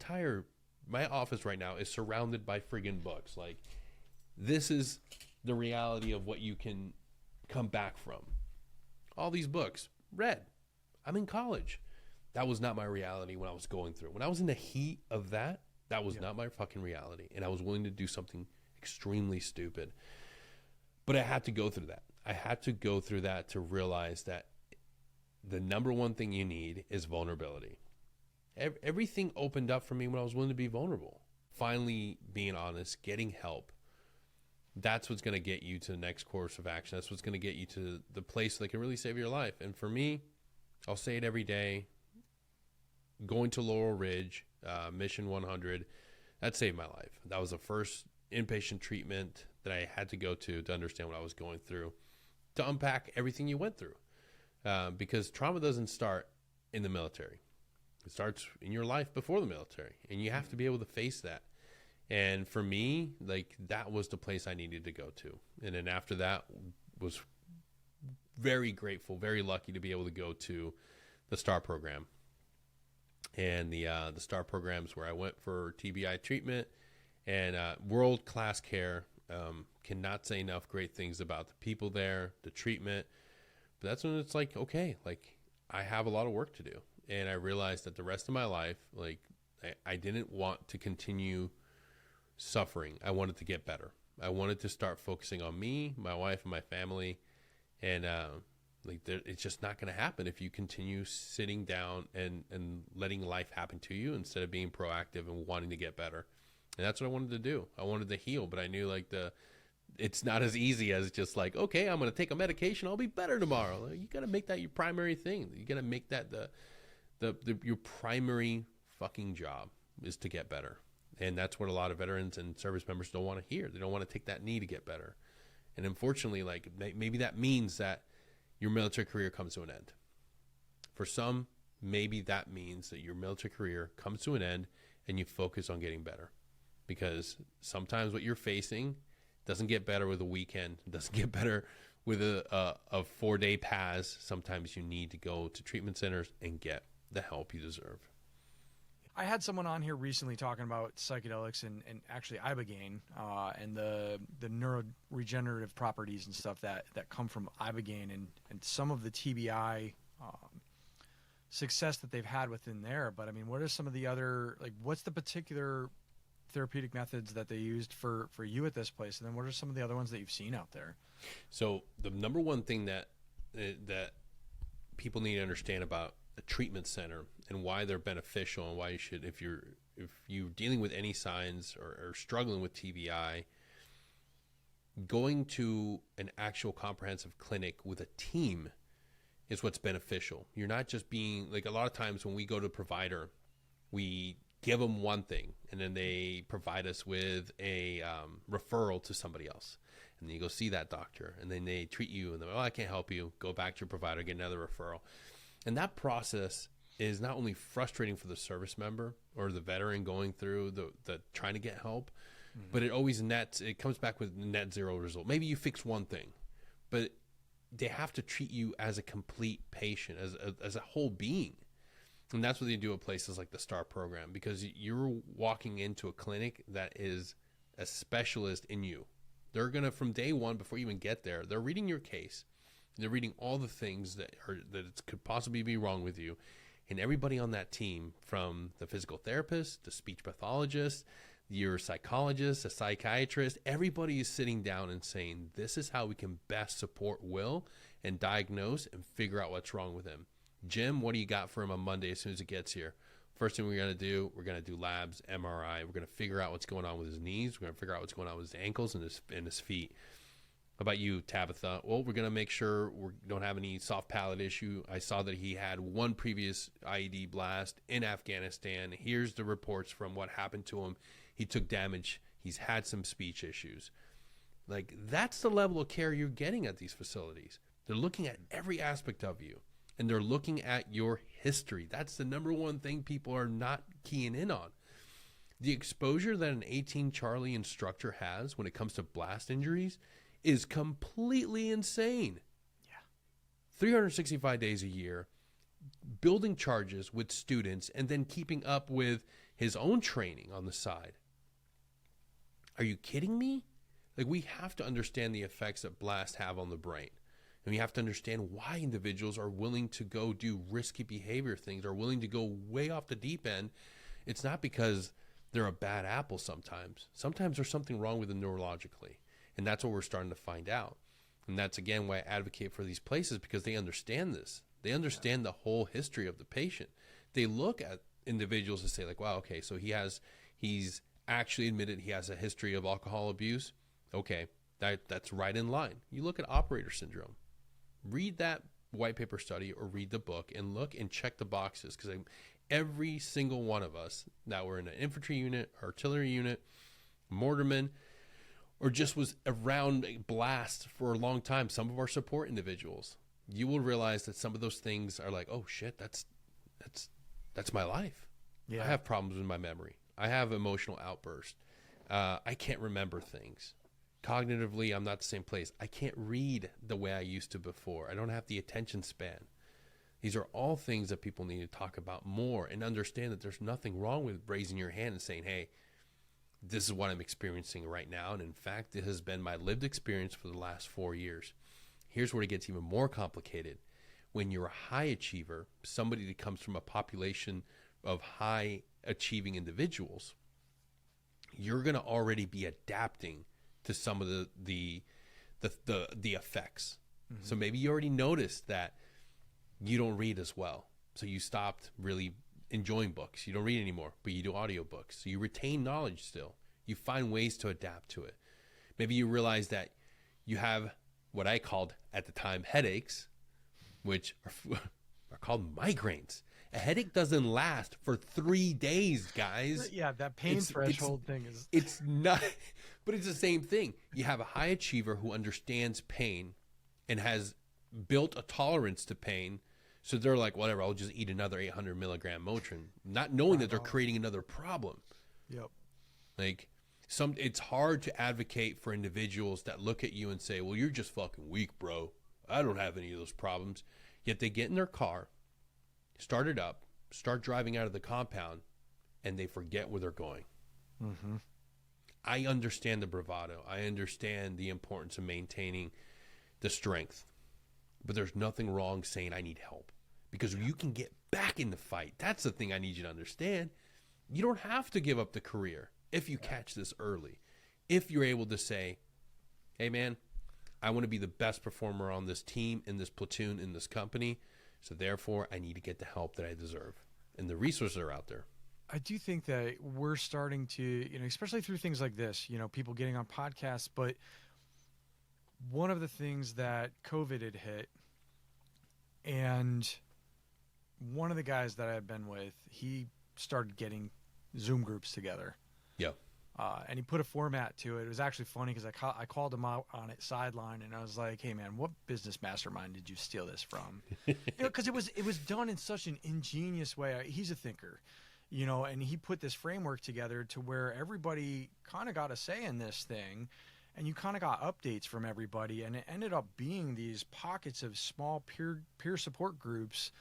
office right now is surrounded by friggin' books. Like, this is the reality of what you can come back from. All these books, read. I'm in college. That was not my reality when I was going through. When I was in the heat of that was not my fucking reality. And I was willing to do something extremely stupid. But I had to go through that. I had to go through that to realize that the number one thing you need is vulnerability. Everything opened up for me when I was willing to be vulnerable. Finally being honest, getting help. That's what's going to get you to the next course of action. That's what's going to get you to the place that can really save your life. And for me, I'll say it every day, going to Laurel Ridge, Mission 100, that saved my life. That was the first inpatient treatment that I had to go to understand what I was going through, to unpack everything you went through. Because trauma doesn't start in the military. It starts in your life before the military, and you have to be able to face that. And for me, like, that was the place I needed to go to. And then after that, was very grateful, very lucky to be able to go to the STAR program. And the STAR program is where I went for TBI treatment and world-class care. Cannot say enough great things about the people there, the treatment. But that's when it's like, okay, like, I have a lot of work to do. And I realized that the rest of my life, like, I didn't want to continue suffering. I wanted to get better. I wanted to start focusing on me, my wife, and my family. And it's just not going to happen if you continue sitting down and letting life happen to you instead of being proactive and wanting to get better. And that's what I wanted to do. I wanted to heal, but I knew, like, it's not as easy as just like, okay, I'm going to take a medication, I'll be better tomorrow. Like, you got to make that your primary thing. You got to make that your primary fucking job is to get better. And that's what a lot of veterans and service members don't want to hear. They don't want to take that knee to get better. And unfortunately, like, maybe that means that your military career comes to an end. For some, maybe that means that your military career comes to an end and you focus on getting better. Because sometimes what you're facing doesn't get better with a weekend, doesn't get better with a 4-day pass. Sometimes you need to go to treatment centers and get the help you deserve. I had someone on here recently talking about psychedelics and actually ibogaine and the neuroregenerative properties and stuff that come from ibogaine and some of the TBI success that they've had within there. But I mean, what are some of the other, like, what's the particular therapeutic methods that they used for you at this place? And then what are some of the other ones that you've seen out there? So the number one thing that people need to understand about a treatment center and why they're beneficial and why you should, if you're dealing with any signs or struggling with TBI, going to an actual comprehensive clinic with a team is what's beneficial. You're not just being, like, a lot of times when we go to a provider, we give them one thing and then they provide us with a referral to somebody else. And then you go see that doctor and then they treat you and they're, oh, I can't help you. Go back to your provider, get another referral. And that process is not only frustrating for the service member or the veteran going through the trying to get help, but it comes back with net zero result. Maybe you fix one thing, but they have to treat you as a complete patient, as a whole being. And that's what they do at places like the STAR program, because you're walking into a clinic that is a specialist in you. They're going to, from day one, before you even get there, they're reading your case. They're reading all the things that could possibly be wrong with you. And everybody on that team, from the physical therapist, the speech pathologist, your psychologist, a psychiatrist, everybody is sitting down and saying, this is how we can best support Will and diagnose and figure out what's wrong with him. Jim, what do you got for him on Monday as soon as he gets here? First thing we're going to do labs, MRI. We're going to figure out what's going on with his knees. We're going to figure out what's going on with his ankles and his feet. About you, Tabitha? Well, we're going to make sure we don't have any soft palate issue. I saw that he had one previous IED blast in Afghanistan. Here's the reports from what happened to him. He took damage. He's had some speech issues. Like, that's the level of care you're getting at these facilities. They're looking at every aspect of you, and they're looking at your history. That's the number one thing people are not keying in on. The exposure that an 18 Charlie instructor has when it comes to blast injuries is completely insane. Yeah. 365 days a year, building charges with students, and then keeping up with his own training on the side. Are you kidding me? Like, we have to understand the effects that blasts have on the brain. And we have to understand why individuals are willing to go do risky behavior things, are willing to go way off the deep end. It's not because they're a bad apple sometimes. Sometimes there's something wrong with them neurologically. And that's what we're starting to find out. And that's, again, why I advocate for these places, because they understand this. They understand the whole history of the patient. They look at individuals and say, like, wow, okay, so he's actually admitted he has a history of alcohol abuse. Okay, that's right in line. You look at operator syndrome. Read that white paper study or read the book and look and check the boxes, because every single one of us that were in an infantry unit, artillery unit, mortarman, or just was around a blast for a long time, some of our support individuals, you will realize that some of those things are like, oh shit, that's my life. Yeah. I have problems with my memory. I have emotional outbursts. I can't remember things. Cognitively, I'm not the same place. I can't read the way I used to before. I don't have the attention span. These are all things that people need to talk about more and understand that there's nothing wrong with raising your hand and saying, hey, this is what I'm experiencing right now. And in fact, it has been my lived experience for the last 4 years. Here's where it gets even more complicated. When you're a high achiever, somebody that comes from a population of high achieving individuals, you're going to already be adapting to some of the effects. Mm-hmm. So maybe you already noticed that you don't read as well. So you stopped really enjoying books. You don't read anymore, but you do audiobooks. So you retain knowledge still. You find ways to adapt to it. Maybe you realize that you have what I called at the time headaches, which are called migraines. A headache doesn't last for 3 days, guys. Yeah, that pain threshold thing is... It's not, but it's the same thing. You have a high achiever who understands pain and has built a tolerance to pain. So they're like, whatever, I'll just eat another 800 milligram Motrin, not knowing that they're creating another problem. Yep. Like, it's hard to advocate for individuals that look at you and say, well, you're just fucking weak, bro. I don't have any of those problems. Yet they get in their car, start it up, start driving out of the compound, and they forget where they're going. Mm-hmm. I understand the bravado. I understand the importance of maintaining the strength. But there's nothing wrong saying I need help. Because you can get back in the fight. That's the thing I need you to understand. You don't have to give up the career if you catch this early. If you're able to say, hey, man, I want to be the best performer on this team, in this platoon, in this company. So therefore, I need to get the help that I deserve. And the resources are out there. I do think that we're starting to, especially through things like this, people getting on podcasts. But one of the things that COVID had hit, and one of the guys that I've been with, he started getting Zoom groups together. Yeah. And he put a format to it. It was actually funny because I called him out on it sideline, and I was like, hey, man, what business mastermind did you steal this from? Because it was done in such an ingenious way. He's a thinker, and he put this framework together to where everybody kind of got a say in this thing. And you kind of got updates from everybody, and it ended up being these pockets of small peer support groups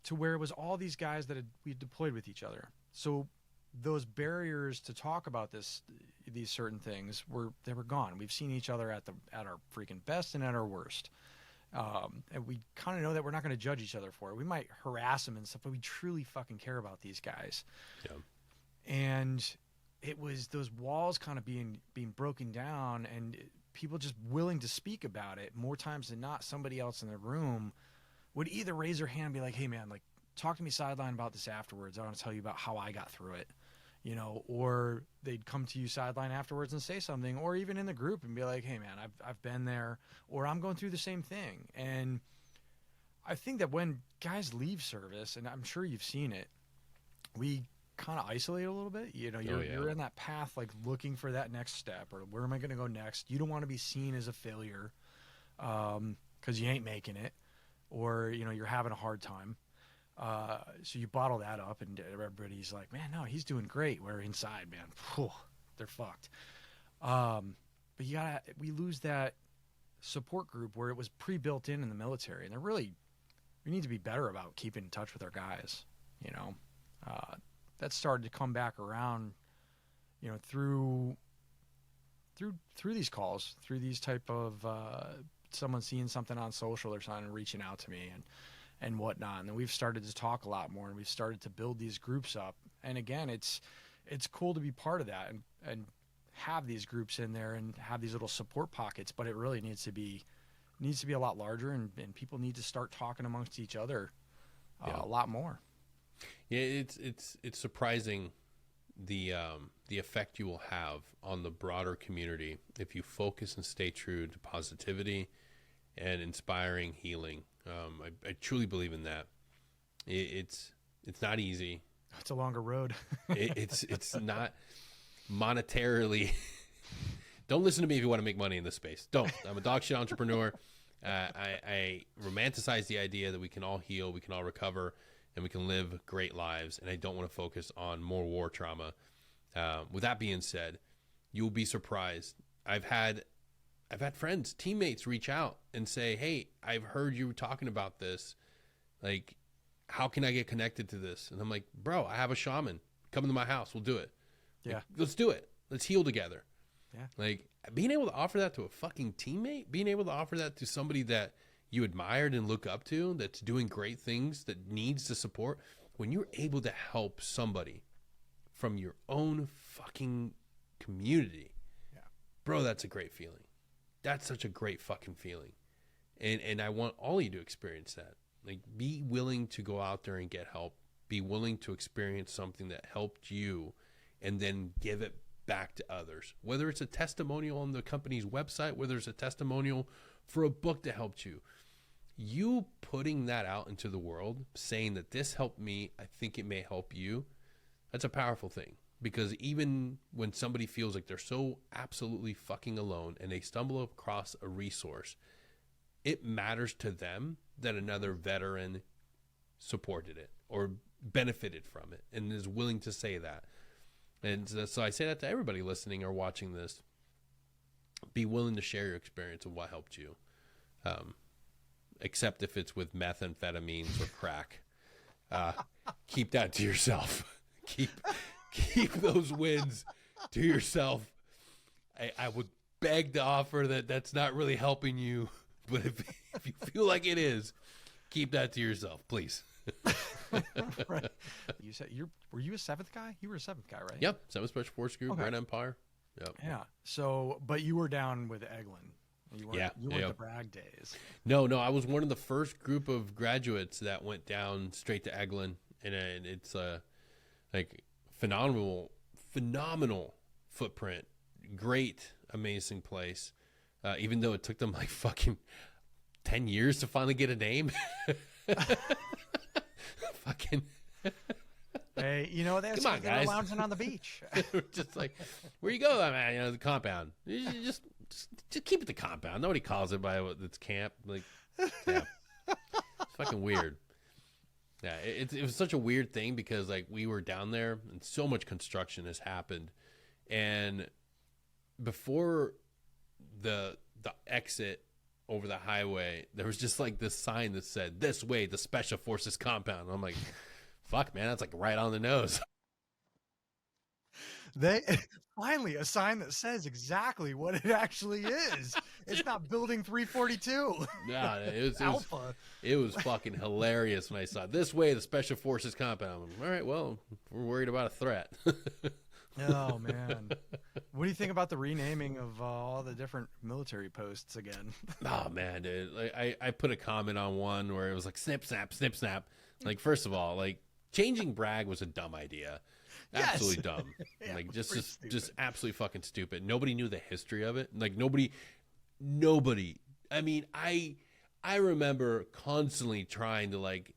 to where it was all these guys that we deployed with each other. So those barriers to talk about these certain things were gone. We've seen each other at our freaking best and at our worst. And we kind of know that we're not going to judge each other for it. We might harass them and stuff, but we truly fucking care about these guys. Yeah. And it was those walls kind of being broken down, and people just willing to speak about it. More times than not, somebody else in the room would either raise their hand and be like, hey, man, like, talk to me sideline about this afterwards. I want to tell you about how I got through it. or they'd come to you sideline afterwards and say something, or even in the group and be like, hey man, I've been there, or I'm going through the same thing. And I think that when guys leave service, and I'm sure you've seen it, we kind of isolate a little bit. You're in that path, like looking for that next step, or where am I going to go next? You don't want to be seen as a failure because you ain't making it, or you're having a hard time. So you bottle that up, and everybody's like, man, no, he's doing great. Where inside, man, whew, they're fucked. But we lose that support group where it was pre-built in the military, and we need to be better about keeping in touch with our guys. That started to come back around, through these calls, through these type of someone seeing something on social or something and reaching out to me and whatnot. And then we've started to talk a lot more, and we've started to build these groups up. And again, it's cool to be part of that and have these groups in there and have these little support pockets, but it really needs to be a lot larger, and people need to start talking amongst each other a lot more. Yeah, it's surprising the effect you will have on the broader community if you focus and stay true to positivity and inspiring healing. I truly believe in that. It's not easy. It's a longer road. It's not monetarily. Don't listen to me if you want to make money in this space. Don't. I'm a dog shit entrepreneur. I romanticize the idea that we can all heal, we can all recover, and we can live great lives. And I don't want to focus on more war trauma. With that being said, you'll be surprised. I've had friends, teammates reach out and say, hey, I've heard you talking about this. Like, how can I get connected to this? And I'm like, bro, I have a shaman. Come into my house. We'll do it. Yeah. Like, let's do it. Let's heal together. Yeah. Like, being able to offer that to a fucking teammate, being able to offer that to somebody that you admired and look up to, that's doing great things, that needs the support. When you're able to help somebody from your own fucking community, bro, that's a great feeling. That's such a great fucking feeling. And I want all of you to experience that. Like, be willing to go out there and get help. Be willing to experience something that helped you and then give it back to others. Whether it's a testimonial on the company's website, whether it's a testimonial for a book that helped you. You putting that out into the world, saying that this helped me, I think it may help you, that's a powerful thing. Because even when somebody feels like they're so absolutely fucking alone and they stumble across a resource, it matters to them that another veteran supported it or benefited from it and is willing to say that. And so I say that to everybody listening or watching this. Be willing to share your experience of what helped you. Except if it's with methamphetamines or crack. Keep that to yourself. Keep those wins to yourself. I would beg to offer that that's not really helping you, but if you feel like it is, keep that to yourself, please. Right. You said were you a seventh guy? You were a seventh guy, right? Yep. 7th Special Force Group, Red Empire. Yep. Yeah. So, but you were down with Eglin. You weren't the Bragg days. No. I was one of the first group of graduates that went down straight to Eglin, and it's like phenomenal footprint, great, amazing place. Even though it took them like fucking 10 years to finally get a name. Fucking. Hey, that's come on, guys. Lounging on the beach. Just like, where you go, man? The compound. You just keep it the compound. Nobody calls it by its camp. Like, yeah, it's fucking weird. Yeah, it was such a weird thing because like we were down there and so much construction has happened, and before the exit over the highway, there was just like this sign that said, "This way, the Special Forces compound." And I'm like, fuck, man, that's like right on the nose. They finally a sign that says exactly what it actually is. It's not Building 342. No, Alpha. It was fucking hilarious when I saw it. This way, the Special Forces compound. I'm like, all right, well, we're worried about a threat. Oh man, what do you think about the renaming of all the different military posts again? Oh man, dude, like, I put a comment on one where it was like snip snap snip snap. Like, first of all, like changing Bragg was a dumb idea. Absolutely dumb. Yeah, Like pretty just stupid. absolutely fucking stupid. Nobody knew the history of it. Like nobody. I mean, I remember constantly trying to like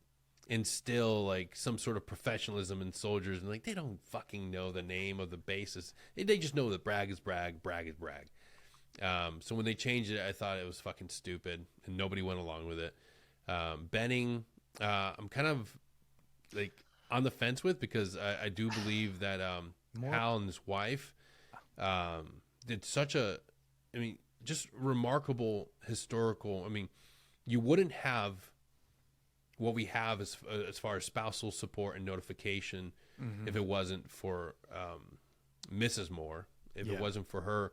instill like some sort of professionalism in soldiers, and like they don't fucking know the name of the bases. They just know that brag is brag, brag is brag. So when they changed it, I thought it was fucking stupid, and nobody went along with it. Benning, I'm kind of like on the fence with, because I do believe that Hal and his wife did such a, I mean, just remarkable historical. I mean, you wouldn't have what we have as far as spousal support and notification if it wasn't for Mrs. Moore, if it wasn't for her.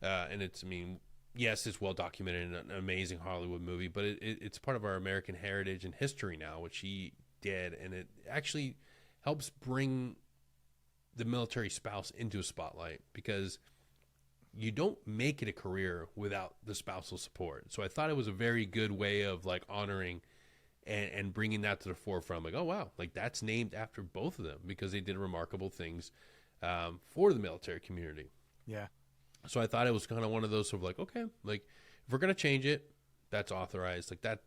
And it's, I mean, yes, it's well documented in an amazing Hollywood movie, but it's part of our American heritage and history now, which she did. And it actually helps bring the military spouse into a spotlight, because you don't make it a career without the spousal support. So I thought it was a very good way of like honoring and bringing that to the forefront. Like, oh, wow, like that's named after both of them because they did remarkable things for the military community. Yeah. So I thought it was kind of one of those sort of like, okay, like if we're going to change it, that's authorized. Like that,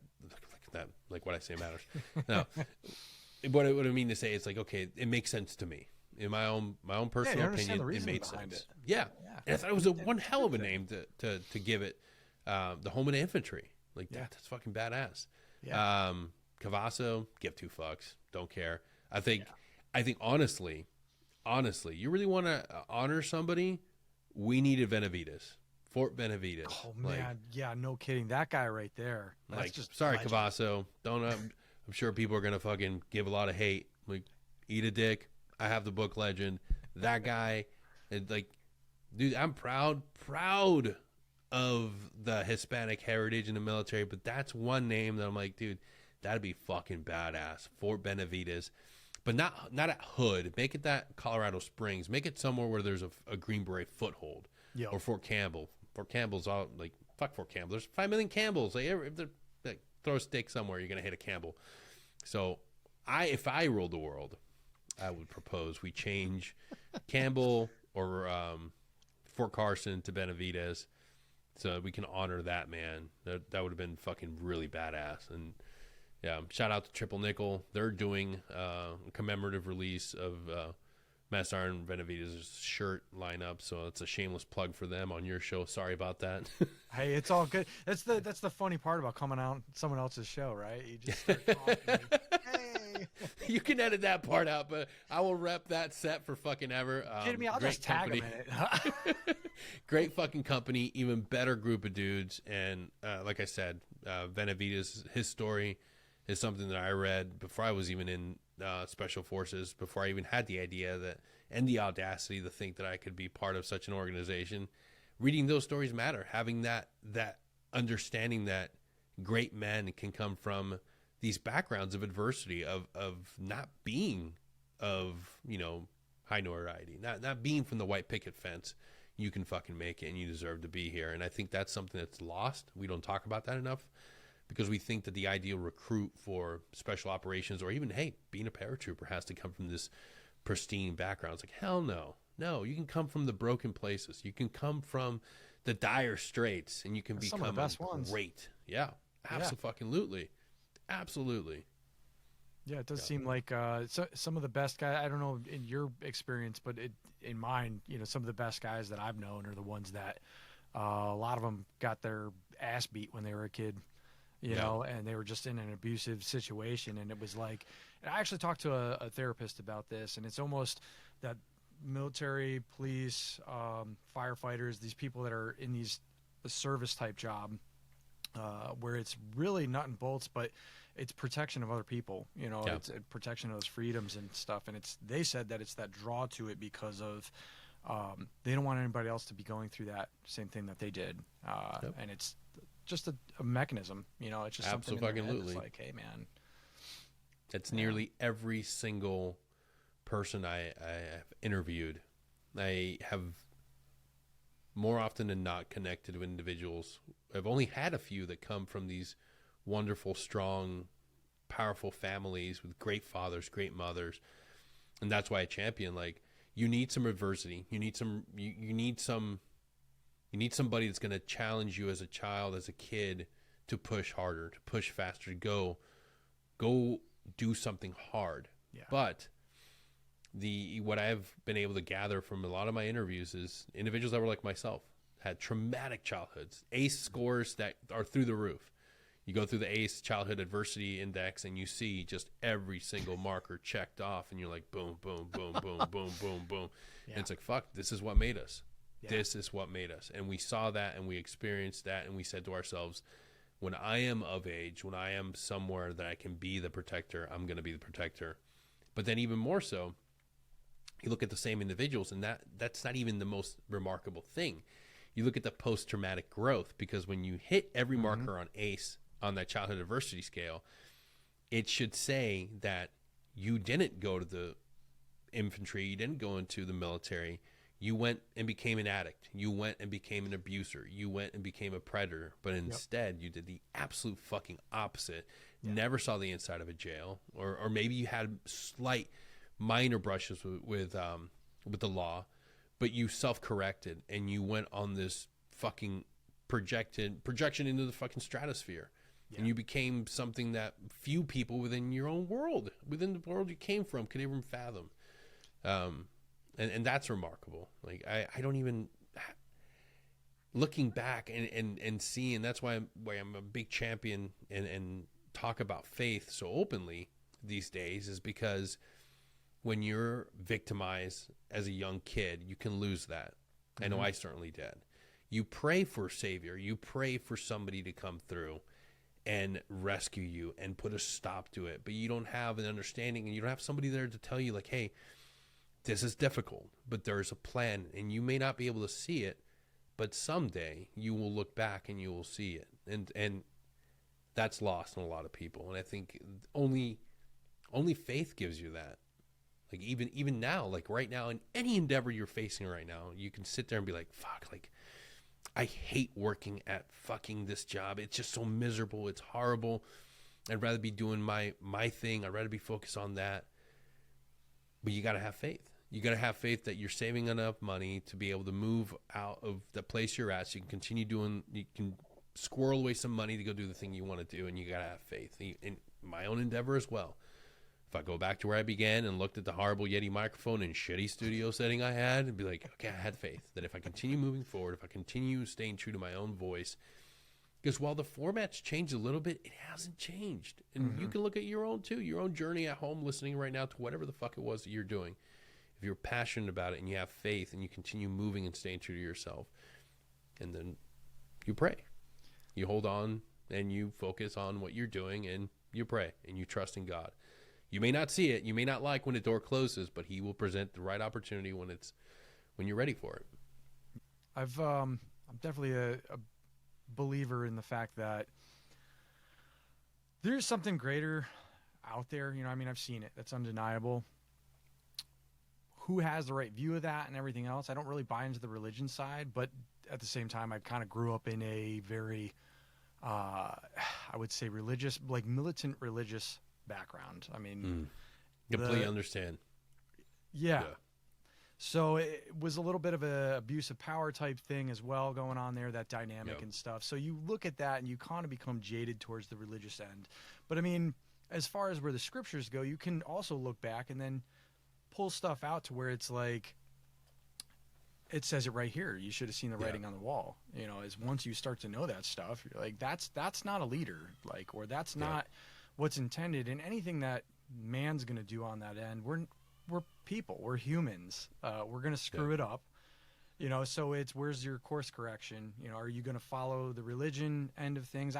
like what I say matters. Now, what I mean to say is like, okay, it makes sense to me. In my own personal opinion, it made sense. Yeah. And I thought it was one hell of a name to give it, the Home and Infantry. Like that's fucking badass. Yeah. Cavasso, give two fucks. Don't care. I think honestly, you really want to honor somebody, we needed Benavides. Fort Benavides. Oh man, yeah, no kidding. That guy right there. That's like, just sorry, legend. Cavasso. Don't. I'm sure people are gonna fucking give a lot of hate. Like, eat a dick. I have the book Legend. That guy, and like, dude, I'm proud of the Hispanic heritage in the military. But that's one name that I'm like, dude, that'd be fucking badass. Fort Benavides. But not at Hood. Make it that Colorado Springs. Make it somewhere where there's a Green Beret foothold. Yep. Or Fort Campbell. Fort Campbell's all like, fuck Fort Campbell. There's 5 million Campbells. Like, if they're like, throw a stick somewhere, you're gonna hit a Campbell. So if I ruled the world, I would propose we change Campbell or Fort Carson to Benavides, so we can honor that man. That would have been fucking really badass. And yeah, shout out to Triple Nickel. They're doing a commemorative release of Master Sergeant Benavides' shirt lineup, so it's a shameless plug for them on your show. Sorry about that. Hey, it's all good. That's the funny part about coming out someone else's show, right? You just start talking. Like, hey. You can edit that part out, but I will rep that set for fucking ever. Kidding me? I'll just tag him in it. Great fucking company, even better group of dudes, and like I said, Benavides, his story is something that I read before I was even in Special Forces, before I even had the idea that and the audacity to think that I could be part of such an organization. Reading those stories matter. Having that understanding that great men can come from these backgrounds of adversity, of not being of, you know, high notoriety, not being from the white picket fence. You can fucking make it, and you deserve to be here. And I think that's something that's lost. We don't talk about that enough, because we think that the ideal recruit for special operations, or even, hey, being a paratrooper, has to come from this pristine background. It's like, hell no. No, you can come from the broken places. You can come from the dire straits, and you can become some of the best ones. Great. Yeah, absolutely. Absolutely. Yeah, it does seem like some of the best guys, I don't know in your experience, but in mine, you know, some of the best guys that I've known are the ones that a lot of them got their ass beat when they were a kid. You know, and they were just in an abusive situation. And it was like, and I actually talked to a therapist about this, and it's almost that military, police, firefighters, these people that are in the service type job, where it's really nut and bolts, but it's protection of other people, you know, it's a protection of those freedoms and stuff. And they said that it's that draw to it because of, they don't want anybody else to be going through that same thing that they did. And it's just a mechanism, you know, it's just something in their head that's like, hey man, it's nearly every single person I have interviewed. I have more often than not connected with individuals. I've only had a few that come from these wonderful, strong, powerful families with great fathers, great mothers. And that's why I champion, like, you need some adversity. You need some. You need some. You need somebody that's going to challenge you as a child, as a kid, to push harder, to push faster, to go do something hard. Yeah. But what I've been able to gather from a lot of my interviews is individuals that were like myself, had traumatic childhoods, ACE scores that are through the roof. You go through the ACE Childhood Adversity Index and you see just every single marker checked off, and you're like, boom, boom, boom, boom, boom, boom, boom. Yeah. And it's like, fuck, this is what made us. Yeah. This is what made us. And we saw that and we experienced that, and we said to ourselves, when I am of age, when I am somewhere that I can be the protector, I'm going to be the protector. But then even more so, you look at the same individuals, and that's not even the most remarkable thing. You look at the post-traumatic growth, because when you hit every marker on ACE, on that childhood adversity scale, it should say that you didn't go to the infantry, you didn't go into the military, you went and became an addict, you went and became an abuser, you went and became a predator, but instead you did the absolute fucking opposite. Never saw the inside of a jail, or maybe you had slight minor brushes with the law, but you self-corrected and you went on this fucking projection into the fucking stratosphere. Yeah. And you became something that few people within your own world, within the world you came from, could even fathom. And that's remarkable. Like I don't even, looking back and seeing, that's why I'm a big champion and talk about faith so openly these days, is because when you're victimized as a young kid, you can lose that. I know I certainly did. You pray for a savior. You pray for somebody to come through and rescue you and put a stop to it. But you don't have an understanding, and you don't have somebody there to tell you, like, hey, this is difficult, but there's a plan, and you may not be able to see it, but someday you will look back and you will see it. And that's lost on a lot of people. And I think only faith gives you that. Like even now, like right now, in any endeavor you're facing right now, you can sit there and be like, fuck, like, I hate working at fucking this job. It's just so miserable. It's horrible. I'd rather be doing my thing. I'd rather be focused on that. But you got to have faith. You got to have faith that you're saving enough money to be able to move out of the place you're at, so you can continue doing, you can squirrel away some money to go do the thing you want to do, and you got to have faith. In my own endeavor as well. If I go back to where I began and looked at the horrible Yeti microphone and shitty studio setting I had, and be like, okay, I had faith that if I continue moving forward, if I continue staying true to my own voice, because while the format's changed a little bit, it hasn't changed. And you can look at your own too, your own journey at home, listening right now to whatever the fuck it was that you're doing. If you're passionate about it and you have faith and you continue moving and staying true to yourself, and then you pray, you hold on and you focus on what you're doing, and you pray and you trust in God. You may not see it, you may not like when the door closes, but he will present the right opportunity when you're ready for it. I'm definitely a believer in the fact that there's something greater out there. You know, I mean, I've seen it. That's undeniable. Who has the right view of that and everything else? I don't really buy into the religion side, but at the same time, I kind of grew up in a very, I would say religious, like militant religious background. I mean, completely understand. Yeah. So it was a little bit of a abuse of power type thing as well going on there, that dynamic and stuff. So you look at that and you kind of become jaded towards the religious end. But I mean, as far as where the scriptures go, you can also look back and then pull stuff out to where it's like, it says it right here. You should have seen the writing on the wall. You know, as once you start to know that stuff, you're like, that's not a leader, like, or that's not what's intended. And anything that man's going to do on that end, we're people, we're humans. We're going to screw it up, you know, so it's, where's your course correction? You know, are you going to follow the religion end of things?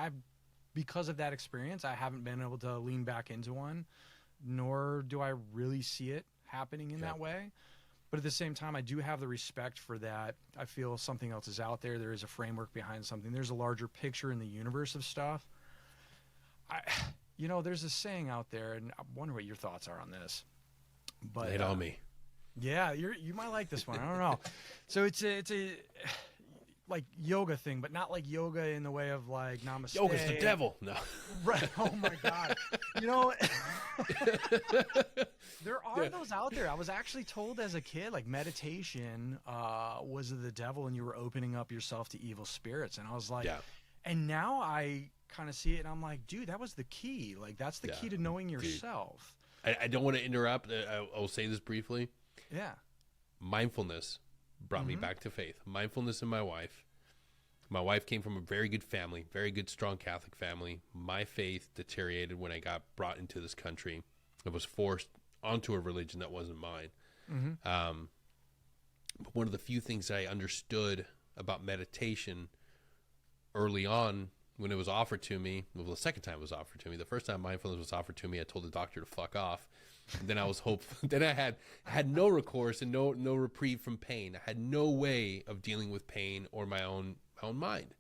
Because of that experience, I haven't been able to lean back into one, nor do I really see it happening in that way. But at the same time, I do have the respect for that. I feel something else is out there. There is a framework behind something. There's a larger picture in the universe of stuff. You know, there's a saying out there, and I wonder what your thoughts are on this. But on me. Yeah, you might like this one. I don't know. So it's a like yoga thing, but not like yoga in the way of like namaste. Yoga's the devil. No. Right. Oh my God. You know, there are those out there. I was actually told as a kid, like meditation was the devil and you were opening up yourself to evil spirits. And I was like, and now I kind of see it and I'm like, dude, that was the key. Like that's the key to knowing yourself. I don't want to interrupt. I'll say this briefly. Yeah. Mindfulness brought me back to faith. Mindfulness and my wife. My wife came from a very good family, very good, strong Catholic family. My faith deteriorated when I got brought into this country. I was forced onto a religion that wasn't mine. But one of the few things I understood about meditation early on when it was offered to me, well, the second time it was offered to me, the first time mindfulness was offered to me, I told the doctor to fuck off. And then I was hopeful. Then I had no recourse and no reprieve from pain. I had no way of dealing with pain or my own mind.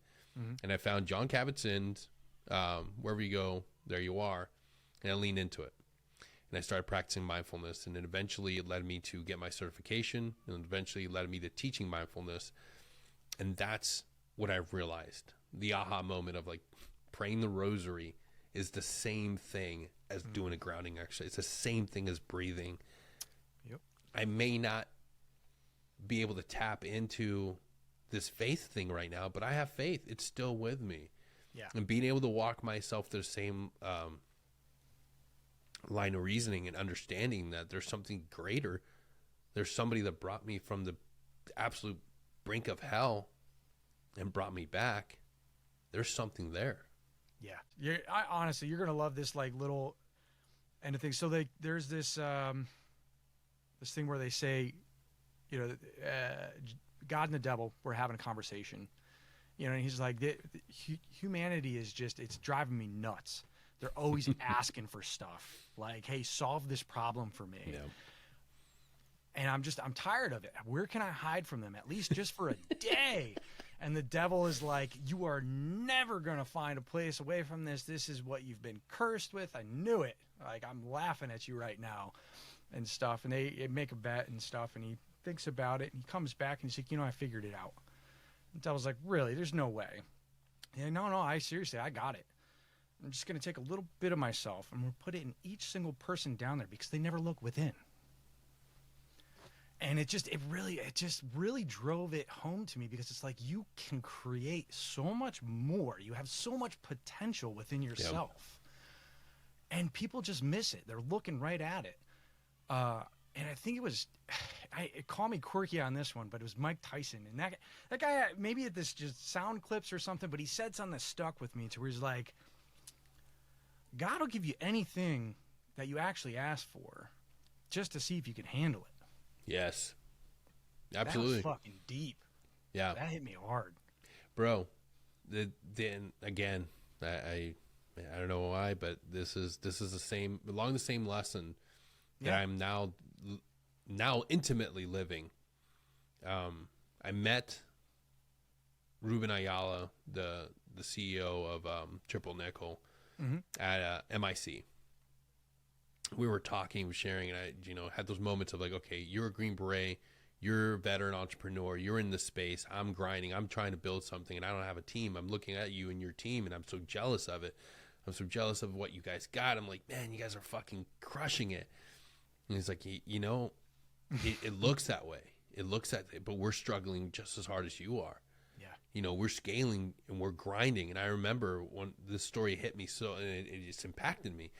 And I found John Kabat-Zinn's wherever you go, there you are. And I leaned into it. And I started practicing mindfulness. And then eventually it led me to get my certification. And eventually it led me to teaching mindfulness. And that's what I've realized. The aha moment of like praying the rosary is the same thing as doing a grounding exercise. It's the same thing as breathing. Yep. I may not be able to tap into this faith thing right now, but I have faith. It's still with me. Yeah. And being able to walk myself through the same line of reasoning and understanding that there's something greater. There's somebody that brought me from the absolute brink of hell and brought me back. There's something there. Yeah. Honestly, you're going to love this like little end of things. So there's this, this thing where they say, you know, God and the devil were having a conversation, you know, and he's like, humanity is just, it's driving me nuts. They're always asking for stuff like, hey, solve this problem for me. Yeah. And I'm tired of it. Where can I hide from them? At least just for a day. And the devil is like, you are never going to find a place away from this. This is what you've been cursed with. I knew it. Like, I'm laughing at you right now and stuff. And they make a bet and stuff. And he thinks about it. And he comes back and he's like, you know, I figured it out. And the devil's like, really? There's no way. Yeah, no, I got it. I'm just going to take a little bit of myself and we'll put it in each single person down there because they never look within. And it just really drove it home to me because it's like you can create so much more. You have so much potential within yourself. Yep. And people just miss it. They're looking right at it. And I think it was, call me quirky on this one, but it was Mike Tyson. And that guy, maybe at this just sound clips or something, but he said something that stuck with me to where he's like, God will give you anything that you actually ask for just to see if you can handle it. Yes, absolutely. That was fucking deep. Yeah, that hit me hard, bro. Then again, I don't know why, but this is along the same lesson that I'm now intimately living. I met Ruben Ayala, the CEO of Triple Nickel, at MIC. We were talking, sharing, and I, had those moments of like, okay, you're a Green Beret, you're a veteran entrepreneur, you're in this space, I'm grinding, I'm trying to build something, and I don't have a team. I'm looking at you and your team, and I'm so jealous of it. I'm so jealous of what you guys got. I'm like, man, you guys are fucking crushing it. And he's like, it looks that way. It looks that way, but we're struggling just as hard as you are. Yeah. We're scaling and we're grinding. And I remember when this story hit me, so and it just impacted me.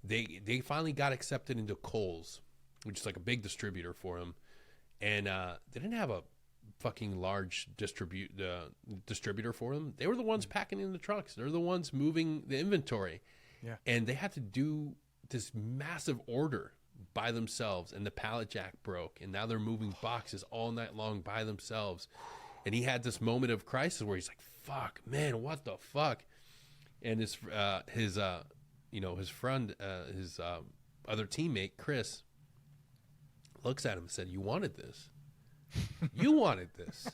They finally got accepted into Kohl's, which is like a big distributor for them, and they didn't have a fucking large distributor for them. They were the ones packing in the trucks. They're the ones moving the inventory, and they had to do this massive order by themselves, and the pallet jack broke, and now they're moving boxes all night long by themselves. And he had this moment of crisis where he's like, "Fuck, man, what the fuck?" And his friend, his other teammate, Chris, looks at him and said, "You wanted this. You wanted this.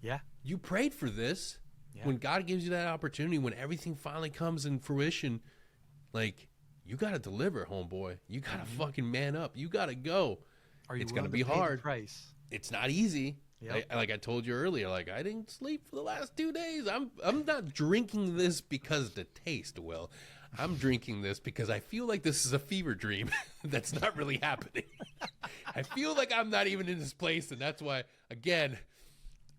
Yeah. You prayed for this. Yeah. When God gives you that opportunity, when everything finally comes in fruition, like, you got to deliver, homeboy. You got to fucking man up. You got to go. Are you it's going to be pay hard. The price? It's not easy. Yep. Like I told you earlier, like I didn't sleep for the last 2 days. I'm not drinking this because of the taste, Will. I'm drinking this because I feel like this is a fever dream that's not really happening. I feel like I'm not even in this place, and that's why, again,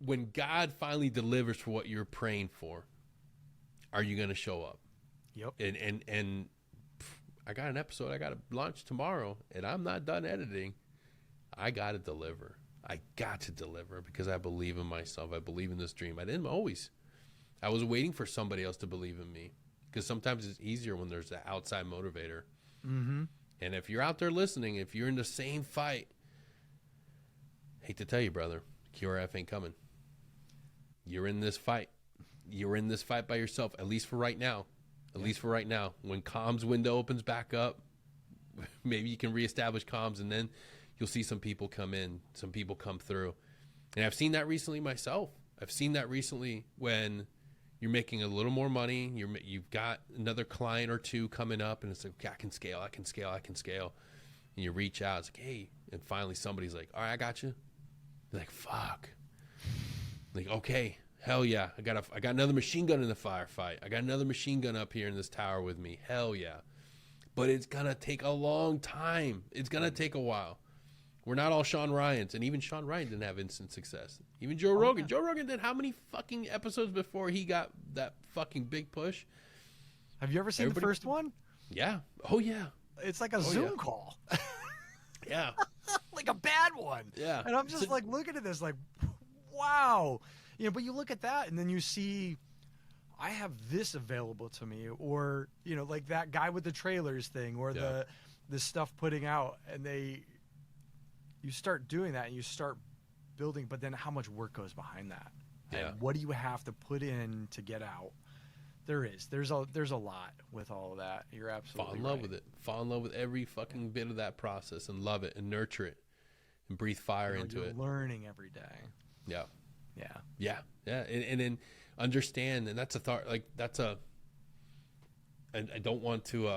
when God finally delivers for what you're praying for, are you going to show up? Yep. And I got an episode I got to launch tomorrow, and I'm not done editing. I got to deliver. I got to deliver because I believe in myself. I believe in this dream. I didn't always. I was waiting for somebody else to believe in me because sometimes it's easier when there's that outside motivator. Mm-hmm. And if you're out there listening, if you're in the same fight, hate to tell you, brother, QRF ain't coming. You're in this fight. You're in this fight by yourself, at least for right now. At least for right now. When comms window opens back up, maybe you can reestablish comms, and then you'll see some people come in, some people come through. And I've seen that recently myself. I've seen that recently when you're making a little more money. You've got another client or two coming up, and it's like, okay, I can scale. And you reach out. It's like, hey. And finally somebody's like, all right, I got you. You're like, fuck. Like, okay, hell yeah. I got another machine gun in the firefight. I got another machine gun up here in this tower with me. Hell yeah. But it's going to take a long time. It's going to take a while. We're not all Sean Ryans, and even Sean Ryan didn't have instant success. Even Joe Rogan. Yeah. Joe Rogan did how many fucking episodes before he got that fucking big push? Have you ever seen the first one? Yeah. Oh, yeah. It's like a Zoom call. Yeah. Like a bad one. Yeah. And I'm just like looking at this like, wow. You know, but you look at that and then you see, I have this available to me, or, you know, like that guy with the trailers thing, or the stuff putting out, and you start doing that and you start building, but then how much work goes behind that? Yeah. And what do you have to put in to get out? There's a lot with all of that. You're absolutely Fall in love with it. Fall in love with every fucking bit of that process and love it and nurture it and breathe fire into it. Learning every day. Yeah. Yeah. Yeah. Yeah. And then understand, and that's a thought, like that's a, and I don't want to,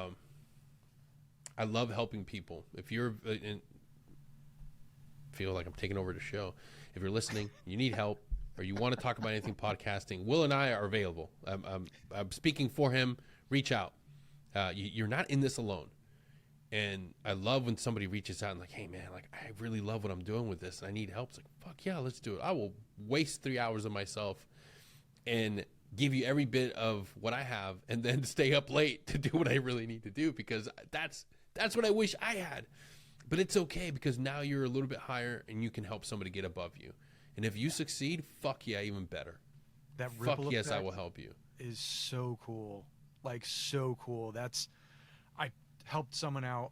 I love helping people. If you're, and feel like I'm taking over the show. If you're listening, you need help, or you want to talk about anything podcasting, Will and I are available. I'm speaking for him. Reach out. You're not in this alone. And I love when somebody reaches out and like, hey man, like I really love what I'm doing with this and I need help. It's like, fuck yeah, let's do it. I will waste 3 hours of myself and give you every bit of what I have, and then stay up late to do what I really need to do, because that's what I wish I had. But it's okay, because now you're a little bit higher and you can help somebody get above you. And if you succeed, fuck yeah, even better. That ripple fuck yes, effect I will help you. Is so cool. Like, so cool. I helped someone out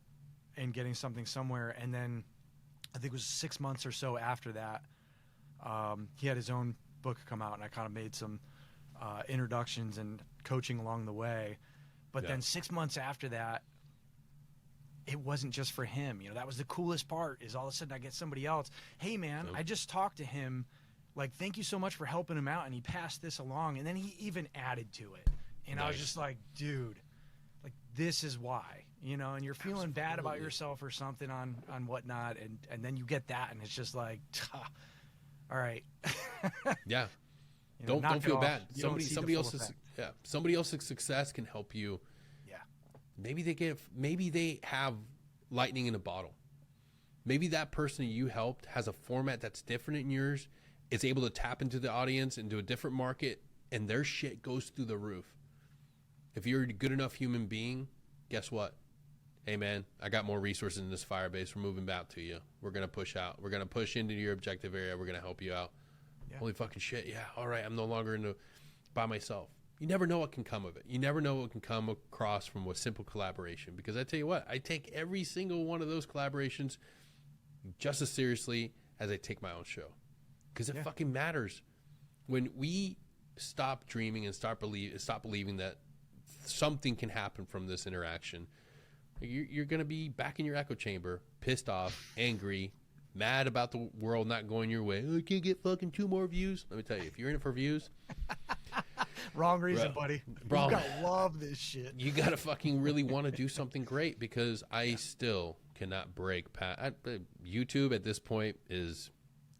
in getting something somewhere, and then I think it was 6 months or so after that, he had his own book come out, and I kind of made some introductions and coaching along the way. But then 6 months after that, it wasn't just for him. You know, that was the coolest part, is all of a sudden I get somebody else. Hey, man, I just talked to him. Like, thank you so much for helping him out. And he passed this along. And then he even added to it. And I was just like, dude, like, this is why. You know, and you're feeling bad about yourself or something on whatnot. And then you get that. And it's just like, all right. Yeah. You know, don't feel bad. Somebody else's success can help you. Maybe they have lightning in a bottle. Maybe that person you helped has a format that's different than yours, is able to tap into the audience, into a different market, and their shit goes through the roof. If you're a good enough human being, guess what? Hey man, I got more resources in this fire base. We're moving back to you. We're going to push out. We're going to push into your objective area. We're going to help you out. Yeah. Holy fucking shit. Yeah. All right. I'm no longer by myself. You never know what can come of it. You never know what can come across from a simple collaboration. Because I tell you what, I take every single one of those collaborations just as seriously as I take my own show. Because it fucking matters. When we stop dreaming and stop believing that something can happen from this interaction, you're going to be back in your echo chamber, pissed off, angry, mad about the world not going your way. I can't get fucking 2 more views. Let me tell you, if you're in it for views... Wrong reason, buddy. Bro, you gotta love this shit. You gotta fucking really want to do something great, because I still cannot break past YouTube. At this point is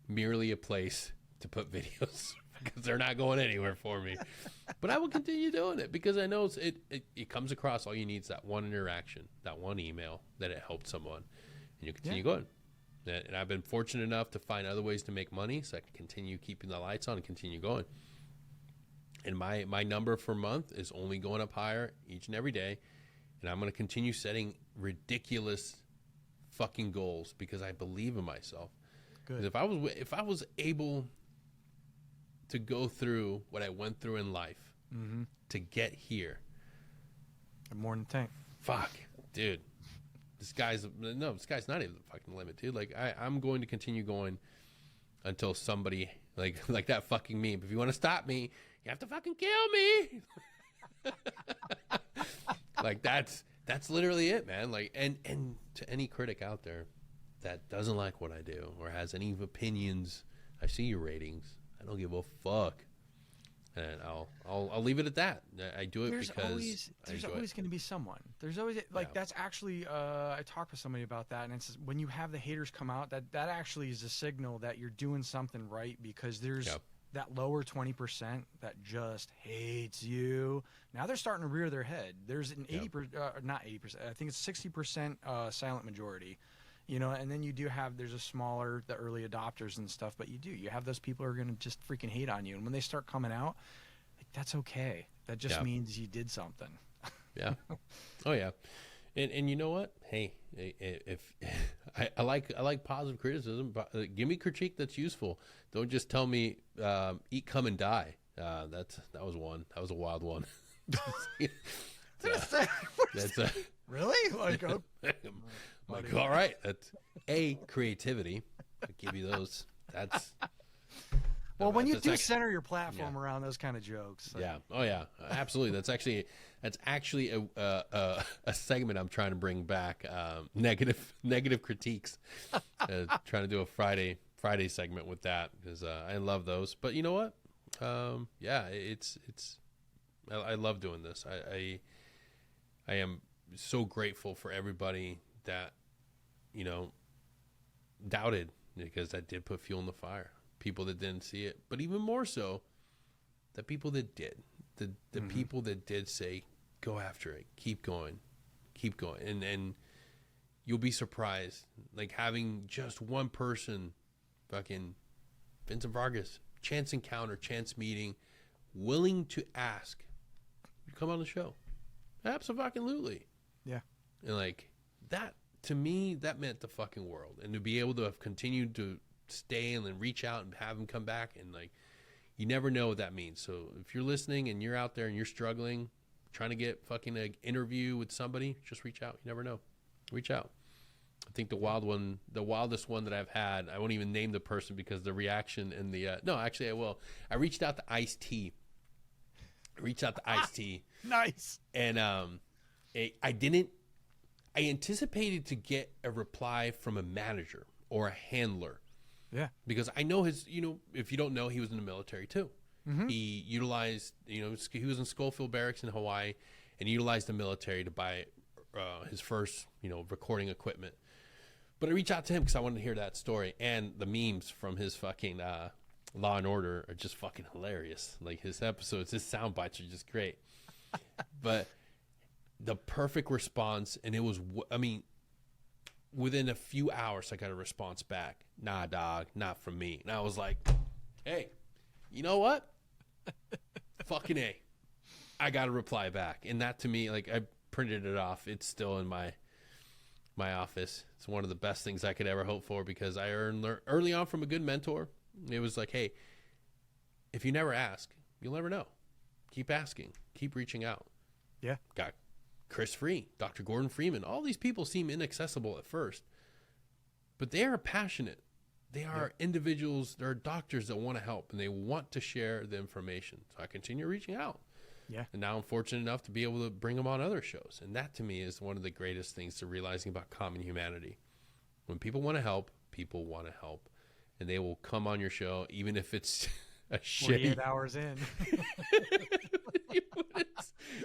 merely a place to put videos because they're not going anywhere for me. But I will continue doing it because I know it comes across. All you need is that one interaction, that one email that it helped someone, and you continue going. And I've been fortunate enough to find other ways to make money so I can continue keeping the lights on and continue going. And my number for month is only going up higher each and every day. And I'm going to continue setting ridiculous fucking goals because I believe in myself. Good. If I was able to go through what I went through in life to get here, more than tank. Fuck, dude. This guy's not even the fucking limit, dude. Like I'm going to continue going until somebody like that fucking meme. If you want to stop me, you have to fucking kill me. Like that's literally it, man. Like and to any critic out there that doesn't like what I do or has any opinions, I see your ratings. I don't give a fuck. And I'll leave it at that. I do it because there's always going to be someone. There's always that's actually I talked with somebody about that, and it's when you have the haters come out, that actually is a signal that you're doing something right because there's that lower 20% that just hates you. Now they're starting to rear their head. There's an 80%, not 80%. I think it's 60% silent majority. You know, and then you do have, there's a smaller, the early adopters and stuff, but you have those people who are going to just freaking hate on you. And when they start coming out, like, that's okay. That just means you did something. Yeah. Oh yeah. And you know what? Hey, if I like positive criticism, but give me critique that's useful. Don't just tell me, eat, come and die. That was one. That was a wild one. That's really? Like, like, all right, that's creativity. I'll give you those. That's well, when you do center your platform around those kind of jokes. Like. Yeah. Oh yeah, absolutely. That's actually a segment I'm trying to bring back. Negative critiques. Trying to do a Friday segment with that because I love those. But you know what? I love doing this. I am so grateful for everybody that, you know, doubted, because that did put fuel in the fire. People that didn't see it, but even more so, the people that did, the people that did say, go after it, keep going, and you'll be surprised. Like having just one person, fucking Vincent Vargas, chance encounter, chance meeting, willing to ask, you come on the show, absolutely, yeah, and like that. To me, that meant the fucking world. And to be able to have continued to stay and then reach out and have him come back, and like, you never know what that means. So if you're listening and you're out there and you're struggling, trying to get fucking an interview with somebody, just reach out. You never know. Reach out. I think the wildest one that I've had, I won't even name the person because the reaction and no, actually I will. I reached out to Ice-T. Nice. And I anticipated to get a reply from a manager or a handler. Yeah. Because I know if you don't know, he was in the military too. Mm-hmm. He utilized, he was in Schofield Barracks in Hawaii, and he utilized the military to buy his first, recording equipment. But I reached out to him because I wanted to hear that story. And the memes from his fucking Law and Order are just fucking hilarious. Like his episodes, his sound bites are just great. But the perfect response, and it was, within a few hours, I got a response back. Nah, dog, not from me. And I was like, hey, you know what? Fucking A. I got a reply back. And that to me, like, I printed it off. It's still in my office. It's one of the best things I could ever hope for because I learned early on from a good mentor. It was like, hey, if you never ask, you'll never know. Keep asking. Keep reaching out. Yeah. Got Chris Free, Dr. Gordon Freeman. All these people seem inaccessible at first, but they are passionate. They are individuals. There are doctors that want to help and they want to share the information. So I continue reaching out. Yeah. And now I'm fortunate enough to be able to bring them on other shows. And that to me is one of the greatest things to realizing about common humanity. When people want to help, people want to help. And they will come on your show, even if it's a 48 hours in.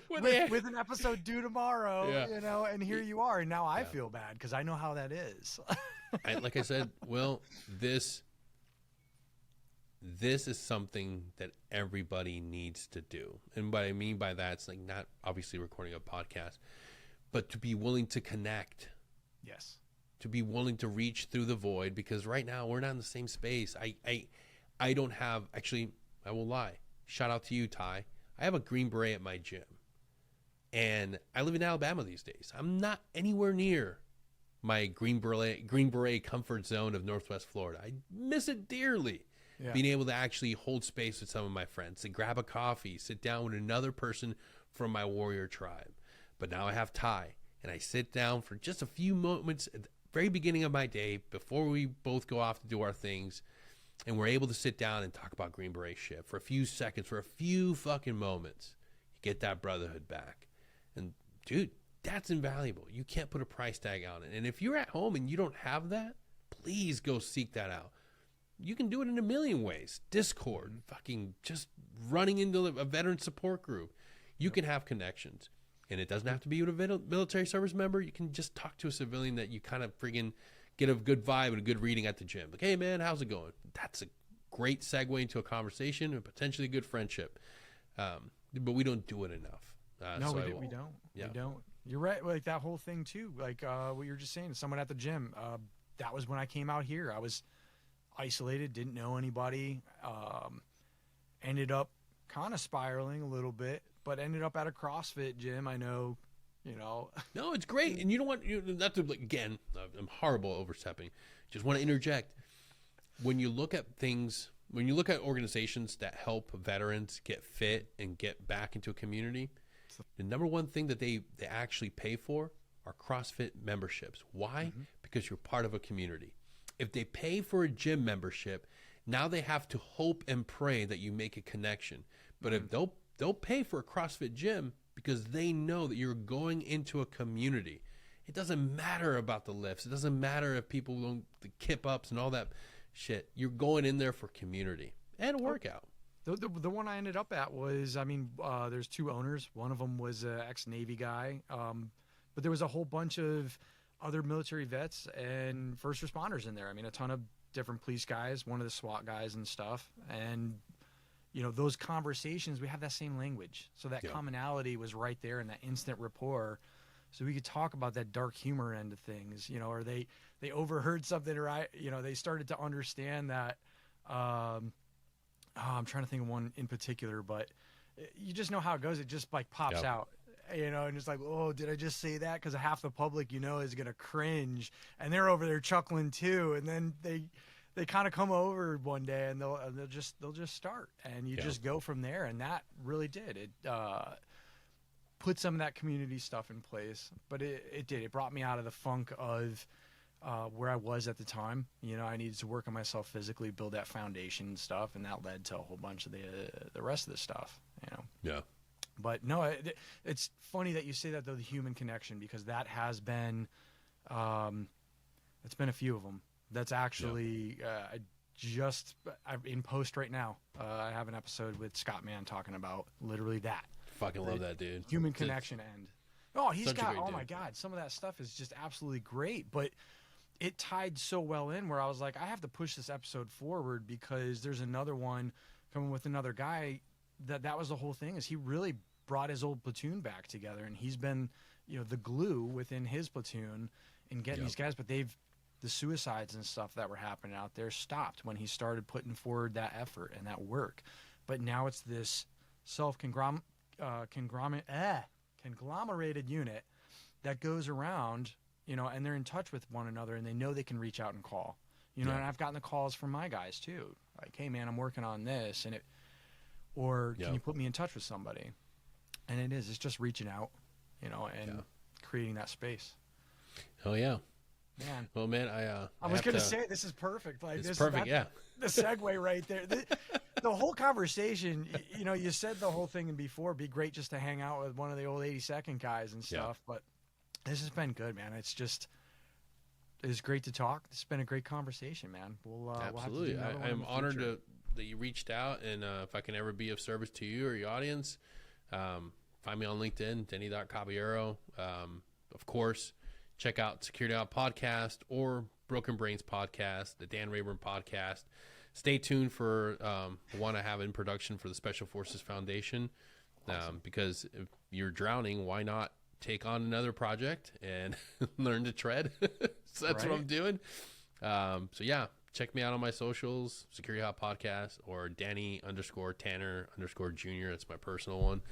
with an episode due tomorrow, and here you are. And now I feel bad because I know how that is. Like I said, Will, this this is something that everybody needs to do. And what I mean by that, it's like not obviously recording a podcast, but to be willing to connect. Yes. To be willing to reach through the void, because right now we're not in the same space. I don't have, actually, I will lie. Shout out to you, Ty. I have a Green Beret at my gym. And I live in Alabama these days. I'm not anywhere near my Green Beret comfort zone of Northwest Florida. I miss it dearly. Yeah. Being able to actually hold space with some of my friends, to grab a coffee, sit down with another person from my warrior tribe. But now I have Ty, and I sit down for just a few moments at the very beginning of my day before we both go off to do our things, and we're able to sit down and talk about Green Beret shit for a few seconds, for a few fucking moments. You get that brotherhood back. And, dude, that's invaluable. You can't put a price tag on it. And if you're at home and you don't have that, please go seek that out. You can do it in a million ways. Discord, fucking just running into a veteran support group. You can have connections. And it doesn't have to be with a military service member. You can just talk to a civilian that you kind of friggin' get a good vibe and a good reading at the gym. Like, hey, man, how's it going? That's a great segue into a conversation and potentially a good friendship. But we don't do it enough. No, we don't. Yeah. We don't. You're right. Like that whole thing too. Like what you were just saying, someone at the gym. That was when I came out here. I was isolated, didn't know anybody. Ended up kind of spiraling a little bit, but ended up at a CrossFit gym. I know, you know. No, it's great. And you know what? Not to, again, I'm horrible at overstepping. Just want to interject. When you look at things, when you look at organizations that help veterans get fit and get back into a community, the number one thing that they actually pay for are CrossFit memberships. Why? Mm-hmm. Because you're part of a community. If they pay for a gym membership, now they have to hope and pray that you make a connection. But if they'll pay for a CrossFit gym because they know that you're going into a community. It doesn't matter about the lifts. It doesn't matter if people don't, the kip ups and all that shit. You're going in there for community and a workout. The one I ended up at was, there's two owners. One of them was an ex-Navy guy. But there was a whole bunch of other military vets and first responders in there. A ton of different police guys, one of the SWAT guys and stuff. And, those conversations, we have that same language. So that commonality was right there in that instant rapport. So we could talk about that dark humor end of things, or they overheard something, or they started to understand that, I'm trying to think of one in particular, but you just know how it goes. It just like pops out, and it's like, oh, did I just say that? Because half the public, is going to cringe, and they're over there chuckling too. And then they kind of come over one day and they'll just start, and you just go from there. And that really did it. Put some of that community stuff in place, but it did. It brought me out of the funk of where I was at the time. I needed to work on myself physically, build that foundation and stuff, and that led to a whole bunch of the rest of the stuff. Yeah. But no, it's funny that you say that, though, the human connection, because that has been, it's been a few of them. That's actually in post right now. I have an episode with Scott Mann talking about literally that. Fucking love that dude. Human connection end. Oh, he's got, oh my God, some of that stuff is just absolutely great. But it tied so well in where I was like, I have to push this episode forward because there's another one coming with another guy that was the whole thing, is he really brought his old platoon back together. And he's been, the glue within his platoon in getting these guys. But the suicides and stuff that were happening out there stopped when he started putting forward that effort and that work. But now it's this conglomerated unit that goes around, and they're in touch with one another, and they know they can reach out and call, and I've gotten the calls from my guys too. Like, hey man, I'm working on this, and can you put me in touch with somebody? And it's just reaching out, and creating that space. Oh yeah. Man. Well, man, I was going to say, this is perfect. Like, it's this perfect, the segue right there. The whole conversation, you said the whole thing before, be great just to hang out with one of the old 82nd guys and stuff, but this has been good, man. It's great to talk. It's been a great conversation, man. Absolutely. We'll have to do I'm honored that you reached out, and if I can ever be of service to you or your audience, find me on LinkedIn, Denny.Caballero. Of course, check out Security Out Podcast or Broken Brains Podcast, the Dan Rayburn Podcast. stay tuned for one I have in production for the Special Forces Foundation. Because if you're drowning, why not take on another project and learn to tread? So that's what I'm doing. So yeah, check me out on my socials, Security Hot Podcast, or Danny_Tanner_Jr. That's my personal one.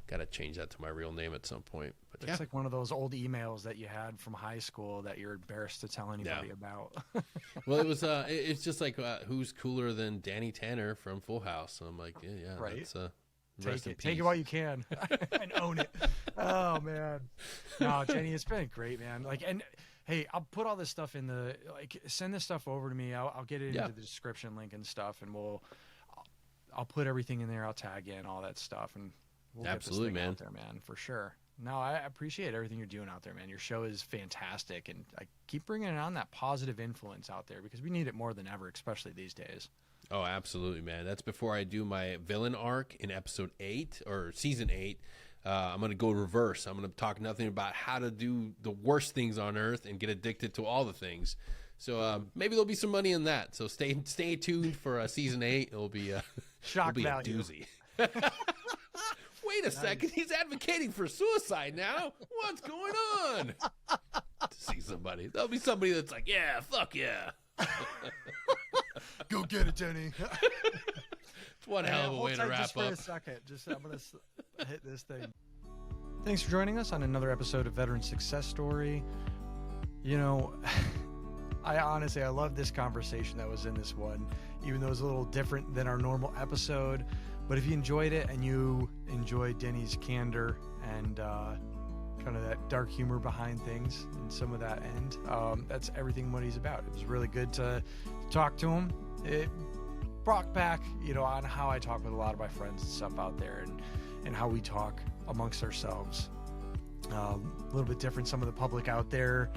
Got to change that to my real name at some point. But it's like one of those old emails that you had from high school that you're embarrassed to tell anybody about. Well, it was it's just like who's cooler than Danny Tanner from Full House? So I'm like, yeah, right. That's Take it while you can and own it. Oh man, no, Denny, it's been great, man. Like, and hey, I'll put all this stuff in the send this stuff over to me. I'll get it into the description link and stuff, and I'll put everything in there. I'll tag in all that stuff, and we'll absolutely, get this thing man. out there, man, for sure. No, I appreciate everything you're doing out there, man. Your show is fantastic, and I keep bringing on that positive influence out there because we need it more than ever, especially these days. Oh, absolutely, man. That's before I do my villain arc in episode 8 or season 8. I'm going to go reverse. I'm going to talk nothing about how to do the worst things on earth and get addicted to all the things. So maybe there'll be some money in that. So stay tuned for season 8. It'll be shock a value. doozy. Wait a second. He's advocating for suicide now. What's going on? To see somebody. There'll be somebody that's like, yeah, fuck yeah. Go get it, Denny. It's one hell of a way to wrap just up. For a second, I'm going to hit this thing. Thanks for joining us on another episode of Veteran Success Story. You know, I love this conversation that was in this one, even though it was a little different than our normal episode. But if you enjoyed it and you enjoyed Denny's candor and kind of that dark humor behind things and some of that end, that's everything what he's about. It was really good to talk to him. It brought back, on how I talk with a lot of my friends and stuff out there, and how we talk amongst ourselves. A little bit different. Some of the public out there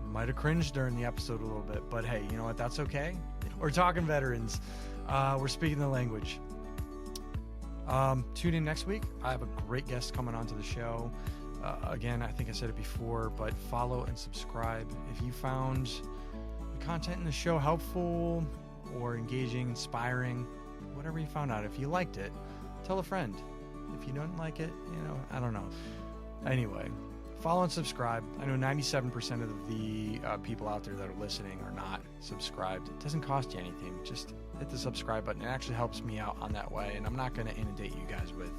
might have cringed during the episode a little bit, but hey, you know what? That's okay. We're talking veterans. We're speaking the language. Tune in next week. I have a great guest coming onto the show. Again, I think I said it before, but follow and subscribe. If you found the content in the show helpful or engaging, inspiring, whatever you found out, if you liked it, tell a friend. If you don't like it, I don't know. Anyway, follow and subscribe. I know 97% of the people out there that are listening are not subscribed. It doesn't cost you anything. Just hit the subscribe button. It actually helps me out on that way, and I'm not going to inundate you guys with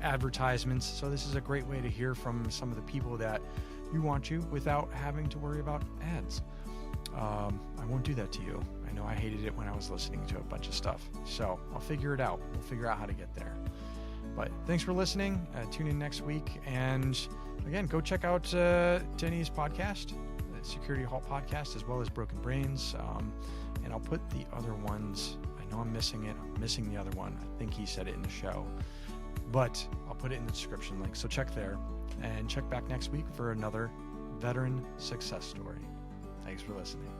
advertisements. So this is a great way to hear from some of the people that you want to without having to worry about ads. I won't do that to you. I know I hated it when I was listening to a bunch of stuff. So I'll figure it out. We'll figure out how to get there. But thanks for listening. Tune in next week. And again, go check out Denny's podcast, the Security Halt Podcast, as well as Broken Brains. And I'll put the other ones. I know I'm missing it. I'm missing the other one. I think he said it in the show. But I'll put it in the description link. So check there. And check back next week for another veteran success story. Thanks for listening.